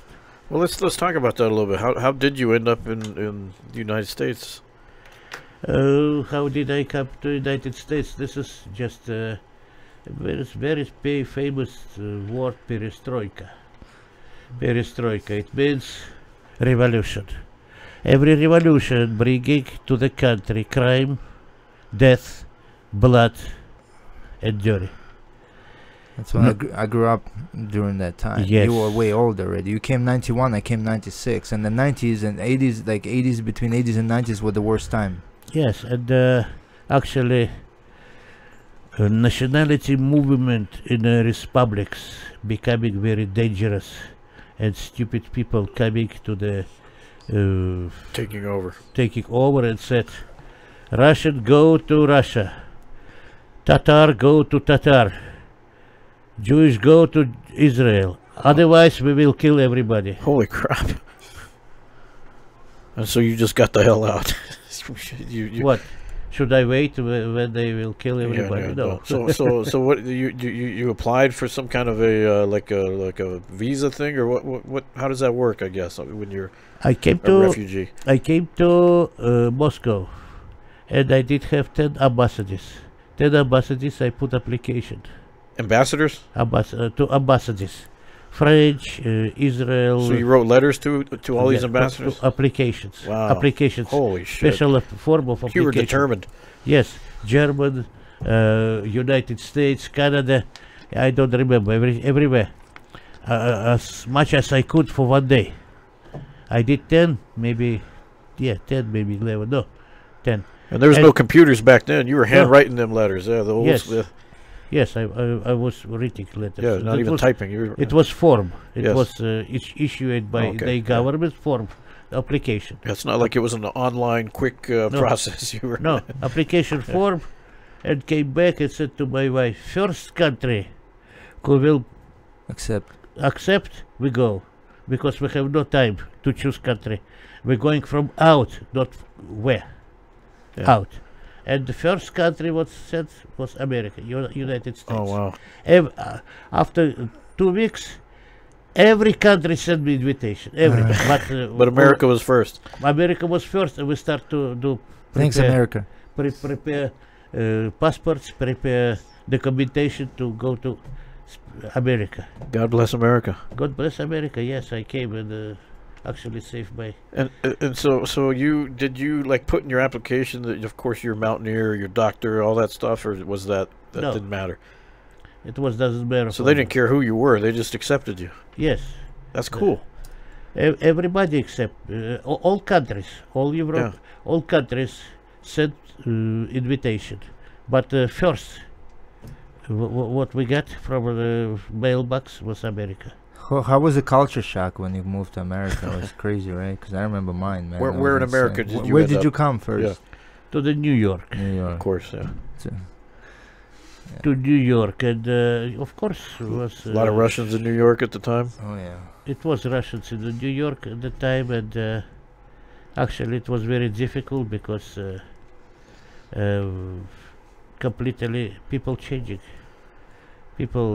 Well, let's talk about that a little bit. How did you end up in the United States? How did I come to United States? This is just a very famous word, perestroika. Perestroika, it means revolution. Every revolution bringing to the country crime, death, blood, and dirty. That's when I grew up during that time. Yes. You were way older already. You came 91, I came 96. And the 90s and 80s, like 80s, between 80s and 90s were the worst time. Yes, and actually, nationality movement in republics becoming very dangerous, and stupid people coming to the Taking over. taking over and said, Russian go to Russia, Tatar go to Tatar, Jewish go to Israel. Otherwise, we will kill everybody. Holy crap! And so you just got the hell out. you What? Should I wait when they will kill everybody? No. So what? You applied for some kind of a like a visa thing, or what? How does that work? I guess when you're I came a to refugee. I came to Moscow, and I did have 10 ambassadors. 10 ambassadors. I put application. Ambassadors? To ambassadors, French, Israel. So you wrote letters to all these ambassadors? Applications. Wow. Applications. Holy shit. Special form of application. You were determined. Yes. German, United States, Canada. I don't remember. Everywhere. As much as I could for one day. I did 10, maybe. Yeah, 10, maybe 11. No, 10. And there was no computers back then. You were handwriting them letters. Yeah, the old. Yes. Yes, I was reading letters. Yeah, not even typing. It was form. It Yes. was issued by the government form application. It's not like it was an online quick process. You were No, application form, and came back and said to my wife, first country who will accept, we go. Because we have no time to choose country. We're going from out, not where. Yeah. Out. And the first country was said was America, United States. Oh wow! After 2 weeks, every country sent me invitation. Every, but America was first. America was first, and we start to do. Thanks, America. Prepare passports, prepare documentation to go to America. God bless America. God bless America. Yes, I came and actually saved my. And so you like put in your application that of course you're a mountaineer, you're a doctor, all that stuff, or was that No. didn't matter? It doesn't matter. So for they me. didn't care who you were; they just accepted you. Yes. That's cool. Everybody except all countries, all Europe, all countries sent invitation. But first, what we got from the mailbox was America. How was the culture shock when you moved to America? It was crazy, right? Because I remember mine, man. That Where was in America insane. did you Where end did up? you come first? To the New York. New York. Of course, yeah. To New York, and of course was A lot of Russians in New York at the time. Oh yeah. It was Russians in the New York at the time, and actually it was very difficult because completely people changing. People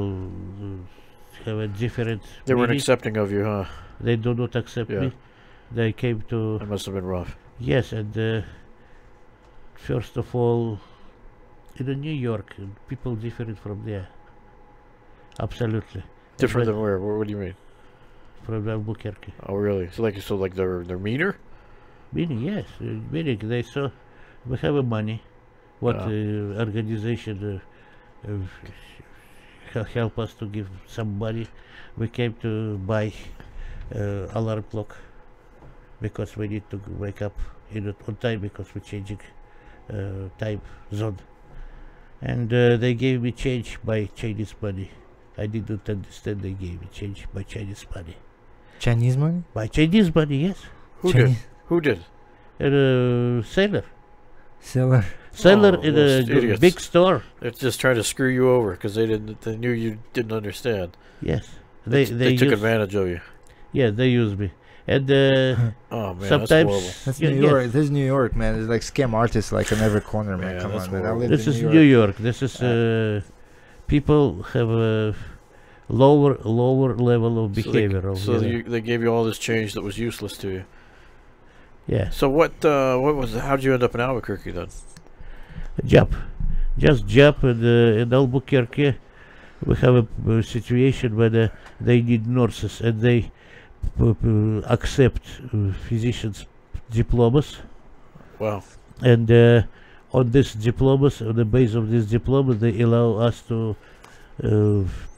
have a different. They weren't meaning. accepting of you, huh? They do not accept Yeah. me. They came to That must have been rough. yes, and first of all, in New York, people different from there. Absolutely. Different But than where? What do you mean? from Albuquerque. Oh, really? So like they're meaner? Meaning, yes, meaning they saw we have money. What organization help us to give some money? We came to buy alarm clock because we need to wake up on time because we're changing time zone. And they gave me change by Chinese money. I did not understand they gave me change by Chinese money. Chinese money? By Chinese money, yes. Who Chinese- did? Who did? Sailor. Seller. Sailor Oh, in those a idiots. big store. They're just trying to screw you over because they knew you didn't understand. Yes. They took use- advantage of you. Yeah, they use me. And Oh man, sometimes that's horrible. That's Yeah, New yes. York. This is New York, man. There's like scam artists like in every corner, man. Yeah, Come that's on, man. I horrible. lived this in is New New York. York. This is people have a lower level of behavior over So there. they gave you all this change that was useless to you. Yeah, So what was? How'd you end up in Albuquerque then? job, just job in Albuquerque. We have a situation where they need nurses and they accept physicians' diplomas. Wow. And on this diplomas, on the base of this diploma, they allow us to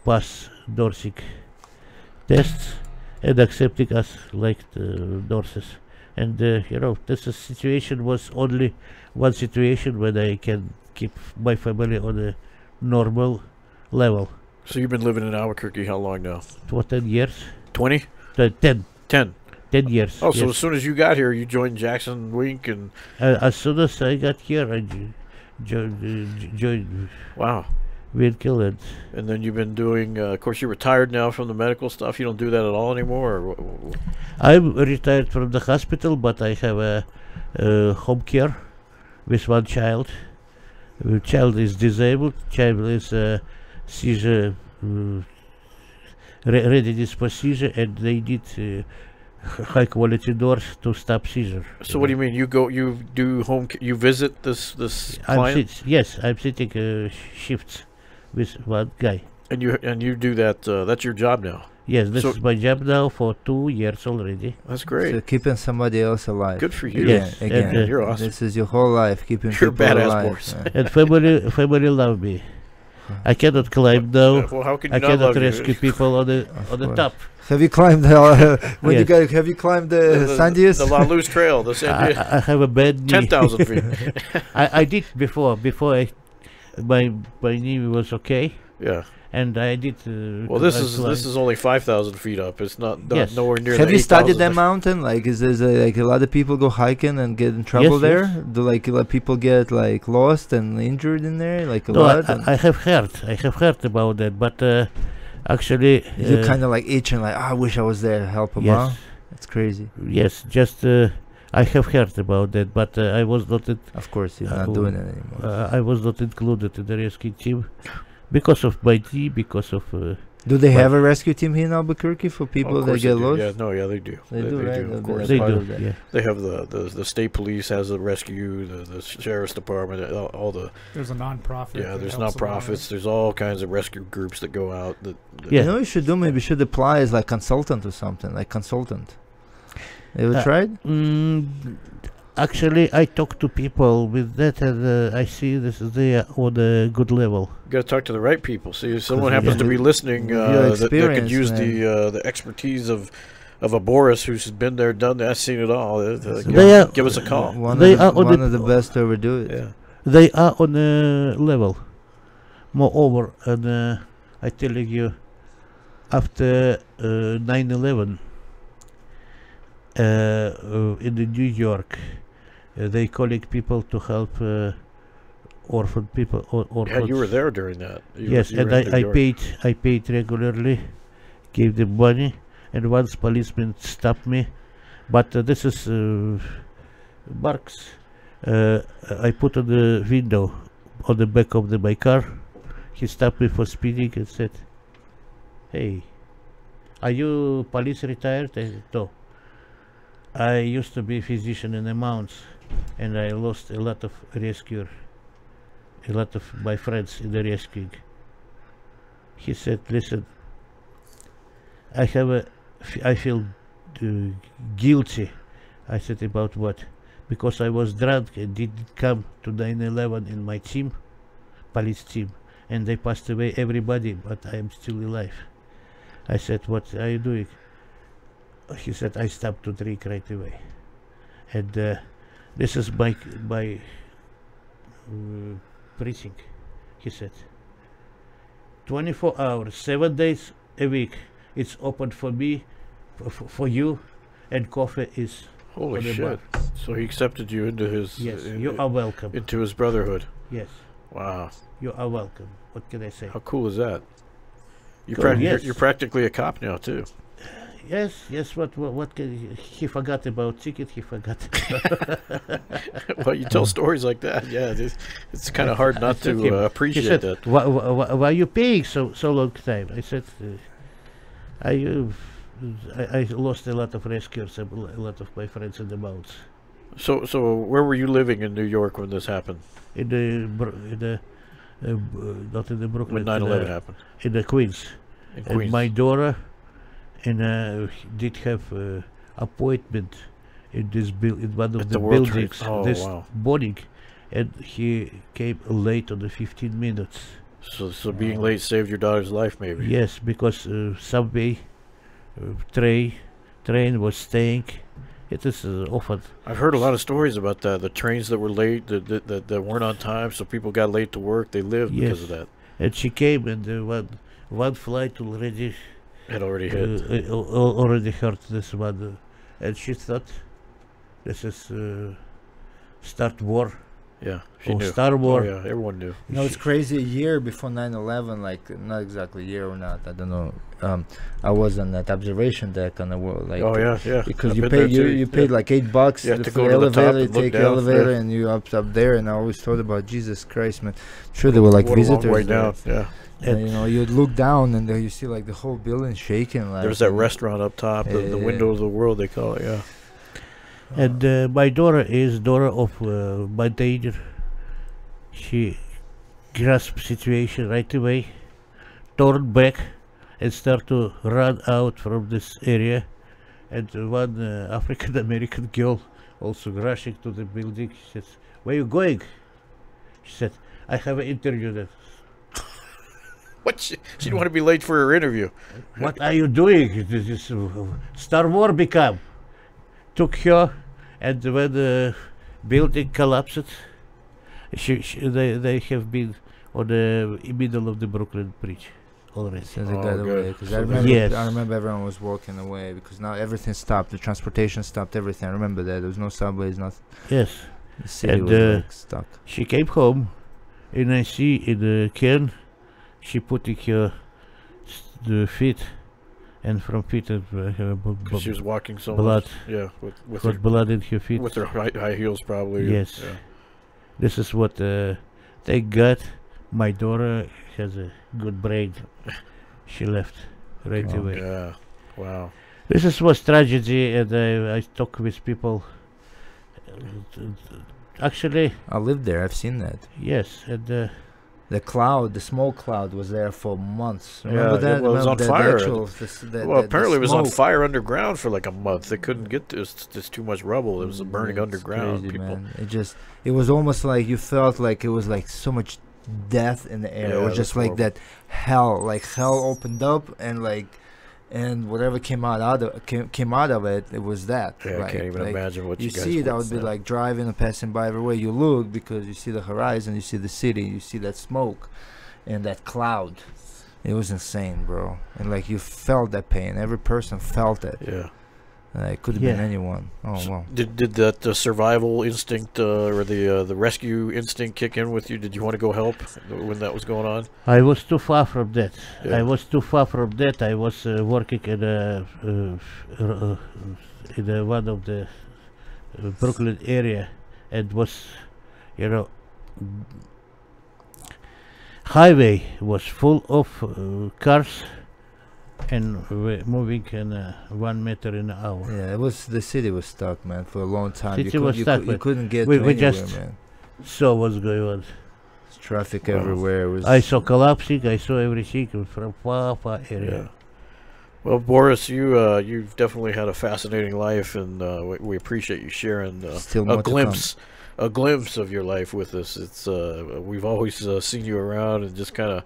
pass nursing tests and accepting us like the nurses. And this situation was only one situation when I can keep my family on a normal level. So you've been living in Albuquerque how long now? For 10 years, 20? 10 10. years. Oh, so yes. as soon as you got here, you joined Jackson Wink and As soon as I got here, I joined. wow. been killed. And then you've been doing. Of course, you're retired now from the medical stuff. You don't do that at all anymore. Or I'm retired from the hospital, but I have a home care with one child. The child is disabled. Child is seizure readiness for seizure, and they need high quality doors to stop seizure. So what do you mean? You go, you do home, you visit this client, Yes, I'm sitting shifts with one guy. and you do that. That's your job now. Yes, this So- is my job now for 2 years already. That's great. So keeping somebody else alive. Good for you. Yes, Again, and, You're awesome. This is your whole life, keeping You're a people badass, alive. Boris. And family love me. I cannot climb now. Well, how can you I not cannot love you? rescue people on the course. top. Have you climbed when you Yes. got? Have you climbed the Sandias? the La Luz Trail, the San I have a bad knee. 10,000 feet. I did before my knee was okay, Yeah. and I did. Well, this I is climbed. only 5,000 feet up. It's not Yes. nowhere near. Have the you studied 8,000. that mountain? Like, is there like a lot of people go hiking and get in trouble Yes, there? yes. Do like a lot of people get like lost and injured in there? Like a No, lot. And I have heard about that, but actually, you're kind of like itching, like, I wish I was there to help them out. yes, It's crazy. yes, just I have heard about that, but I was not. Of course, you're not doing it anymore. I was not included in the rescue team because of my knee, because of. Do they but- have a rescue team here in Albuquerque for people Of that course get they do. lost? Yeah, no, yeah, they do. They do, right? Of They'll be course. They part do, of that. yeah. They have the state police has the rescue, the sheriff's department, all the There's a nonprofit. yeah. that There's helps a lot. nonprofits. There's all kinds of rescue groups that go out. That Yeah. You know what you should do? Maybe you should apply as like consultant or something, like consultant. You ever Uh, tried? Actually, I talk to people with that, and I see they are on a good level. you got to talk to the right people. See, if someone you happens to have be listening your that could experience, use man. the expertise of a Boris who's been there, done that, seen it all. They are- give us a call. They are on one the- of the best to ever do it. Yeah. They are on a level. Moreover, and I telling you, after 9/11 in the New York, they collect people to help orphan people. Yeah, you were there during that. Yes, you and were in New I York. paid regularly, gave them money, and once policeman stopped me, but this is marks. I put on the window on the back of my car. He stopped me for speeding and said, "Hey, are you police retired?" I said, "No. I used to be a physician in the mountains, and I lost a lot of rescue, a lot of my friends in the rescuing." He said, "Listen, I feel guilty." I said, "About what?" "Because I was drunk and didn't come to 9/11 in my team, police team, and they passed away everybody, but I am still alive." I said, "What are you doing?" He said, "I stopped to drink right away, and this is my precinct." He said, 24 hours, 7 days a week, it's open for me, for you, and coffee is Holy on the shit! bar." So he accepted you into his Yes, you are welcome. into his brotherhood. Yes, Wow, you are welcome. What can I say? how cool is that? You Cool, yes. you're practically a cop now too. Yes. What can he forgot about ticket? He forgot. Well, you tell stories like that, yeah. It's kind of hard not told to him. He appreciate said, that. Why are you paying so long time?" I said, I lost a lot of rescuers, a lot of my friends in the mountains. So where were you living in New York when this happened? In the not in the Brooklyn. When 9/11 happened in the Queens. in And Queens? my daughter did have appointment in in one of At the the World Trade- buildings oh, this wow. morning, and he came late on the 15 minutes. So being late saved your daughter's life, maybe. Yes, because subway train was staying. It is often. I've heard a lot of stories about that. The trains that were late, that weren't on time, so people got late to work. They lived because Yes. of that. And she came, and one flight already Had already hit. already hurt this one, and she thought this is start war, Yeah, she or knew. Star Wars. Oh, yeah, everyone knew. You know, it's crazy. A year before 9/11, like not exactly a year or not, I don't know. I was on that observation deck on the world, like. Oh yeah, yeah. Because I've you been pay there you too. paid like $8 You have to for go the to the top elevator, you and look take the down, elevator, yeah. and you up there. And I always thought about Jesus Christ, man. Sure, there were like What a long visitors way there. down. Yeah. And, you know, you'd look down and there you see like the whole building shaking. Like, There's that restaurant up top, the Yeah. window of the world they call it. Yeah. And my daughter is daughter of my danger. She grasped situation right away, turned back, and started to run out from this area. And one African American girl also rushing to the building. She says, "Where you going?" She said, "I have an interview." There. What? She didn't want to be late for her interview. What are you doing? This is Star Wars become. Took her, and when the building collapsed, they have been on the middle of the Brooklyn Bridge already. So they Oh, got good. away. Because I So remember, Yes. I remember everyone was walking away because now everything stopped. The transportation stopped. Everything. I remember that. There was no subways. Nothing. Yes, The city And, was like stuck. she came home, and I see in the can, she putting her the feet, and from feet Because she was walking so blood, much. Yeah, with got her blood in her feet. with her high heels probably. Yes. Yeah. This is what thank God my daughter has a good brain. She left right Oh. away. Yeah. Wow. This is was tragedy, and I talk with people. Actually, I lived there. I've seen that. yes, and The cloud, the smoke cloud, was there for months. Yeah, Remember that? it was Remember on the fire. actual- Well, apparently it was on smoke. fire underground for like a month. They couldn't get to it. It's too much rubble. It was burning It's underground. crazy, People. man. It was almost like you felt like it was like so much death in the air. Yeah, It was that's just like horrible. that hell opened up and whatever came out of it, it was that. Yeah, I like, can't even like, imagine what you you guys see that would be witnessed. like driving and passing by everywhere you look because you see the horizon, you see the city, you see that smoke and that cloud. It was insane, bro. And like you felt that pain. Every person felt it. Yeah. It could have been Yeah. anyone. Oh well. Did that survival instinct or the rescue instinct kick in with you? Did you want to go help when that was going on? I was too far from that. Yeah. I was too far from that. I was working in one of the Brooklyn area, and was, you know, highway was full of cars, and moving in 1 meter an hour. Yeah, it was the city was stuck, man, for a long time. City was you, stuck, you but couldn't get we- to we anywhere, just- man. So what's going on? It's traffic Wow. everywhere. It was I saw collapsing. I saw everything from far area. Yeah. Well, Boris, you've definitely had a fascinating life, and we appreciate you sharing still a more to glimpse of your life with us. It's we've always seen you around and just kind of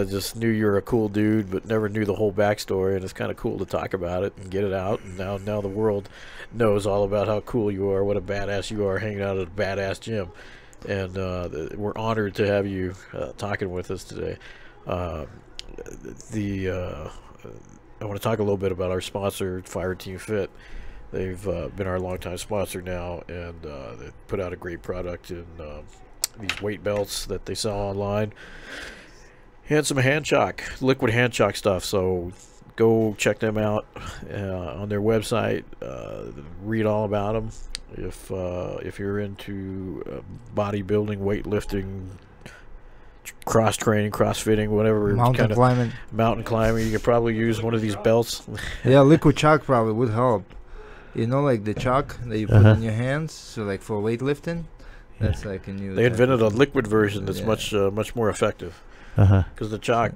just knew you're a cool dude, but never knew the whole backstory. And it's kind of cool to talk about it and get it out. And now the world knows all about how cool you are, what a badass you are, hanging out at a badass gym. And we're honored to have you talking with us today. I want to talk a little bit about our sponsor, Fire Team Fit. They've been our longtime sponsor now, and they put out a great product in these weight belts that they sell online, and some hand chalk, liquid hand chalk stuff. So go check them out on their website. Read all about them. If you're into bodybuilding, weightlifting, cross training, crossfitting, whatever mountain climbing. mountain climbing, you could probably use one of these belts. Yeah, liquid chalk probably would help. You know, like the chalk that you put Uh-huh. in your hands. So like for weightlifting, that's like a new. They invented a liquid version that's Yeah. much more effective Uh-huh. because the chalk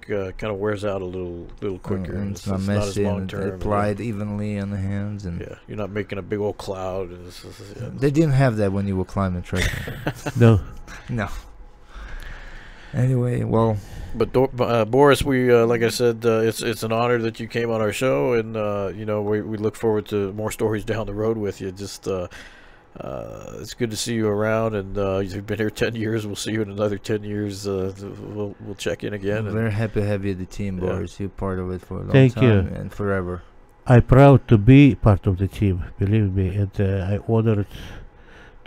kind of wears out a little quicker. and and it's not as messy long and term. applied evenly on the hands and. Yeah, you're not making a big old cloud. And yeah. They didn't have that when you were climbing, trust me. No. No. Anyway, well, But Boris, we like I said, it's an honor that you came on our show, and we look forward to more stories down the road with you. Just it's good to see you around, and you've been here 10 years. We'll see you in another 10 years. We'll check in again. I'm And very happy to have you at the team, Yeah. Boris. You're part of it for a long Thank time you. and forever. I'm proud to be part of the team, believe me, and I honored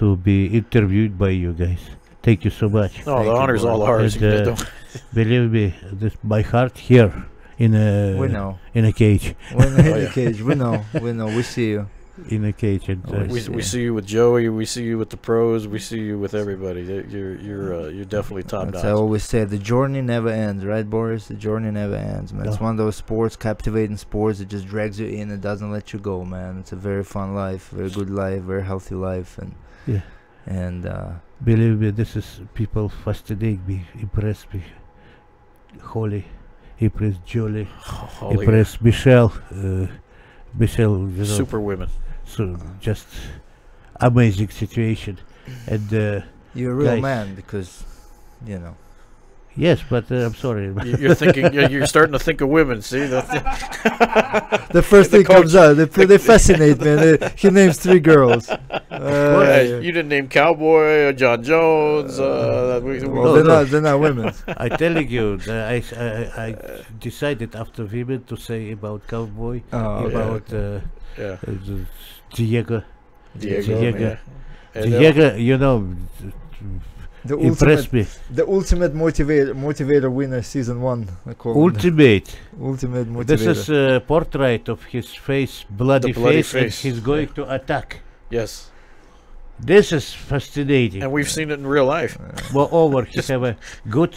to be interviewed by you guys. Thank you so much. Oh, the honor's all ours. And, You don't- believe me, this my heart here in We a know. in a cage, We're in the yeah. cage. We know. We know. We see you. in a cage, and we see you with Joey. We see you with the pros. We see you with everybody. You're definitely top As I notch. always say, the journey never ends, right, Boris? The journey never ends, man. It's No. one of those sports, captivating sports. It just drags you in. It doesn't let you go, man. It's a very fun life, very good life, very healthy life, and Yeah. and believe me, this is people fascinating me, impress me. Holly, impress Jolie, Holy impress Michelle, Michelle, you know, super women. so just amazing situation, and you're a real guys. man because, you know. yes, but I'm sorry. You're thinking. You're starting to think of women. See that? The first The thing coach- comes out. They fascinate me. He names 3 girls. You didn't name Cowboy or John Jones. Well, they're not women. I telling you, I decided after women to say about cowboy, Oh, okay. about yeah, Diego, Diego. Diego. Yeah. And, Diego, you know, The impressed me. The ultimate motivator winner, season 1. I call him Ultimate. ultimate motivator. This is a portrait of his face, bloody, The bloody face, face. and he's going to attack. yes, This is fascinating. and we've seen it in real life. Moreover, he have a good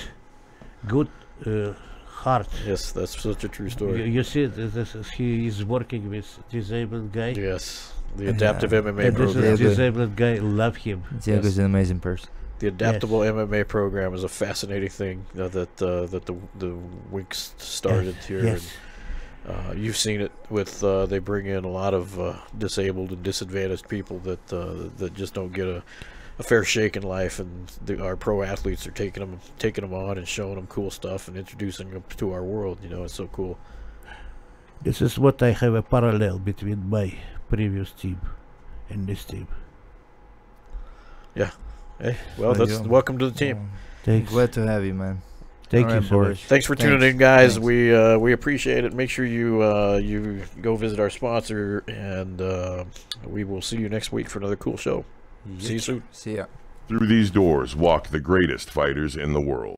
heart. Yes, that's such a true You, story. you see, he is working with disabled guy. Yes, the adaptive Yeah. MMA And this Yeah, program. is good. disabled guy love him. Diego's Yes. an amazing person. The adaptable MMA program is a fascinating thing that the Winks started here. Yes. And, you've seen it with they bring in a lot of disabled and disadvantaged people that just don't get a fair shake in life, and our pro athletes are taking them on and showing them cool stuff and introducing them to our world. You know, it's so cool. This is what I have a parallel between my previous team and this team. Hey, well, There you that's go. welcome to the team. Thanks. Glad to have you, man. Thank All you right, so Boris. much. Thanks for tuning Thanks. in, guys. Thanks. We appreciate it. Make sure you go visit our sponsor, and we will see you next week for another cool show. See you soon. See ya. Through these doors walk the greatest fighters in the world.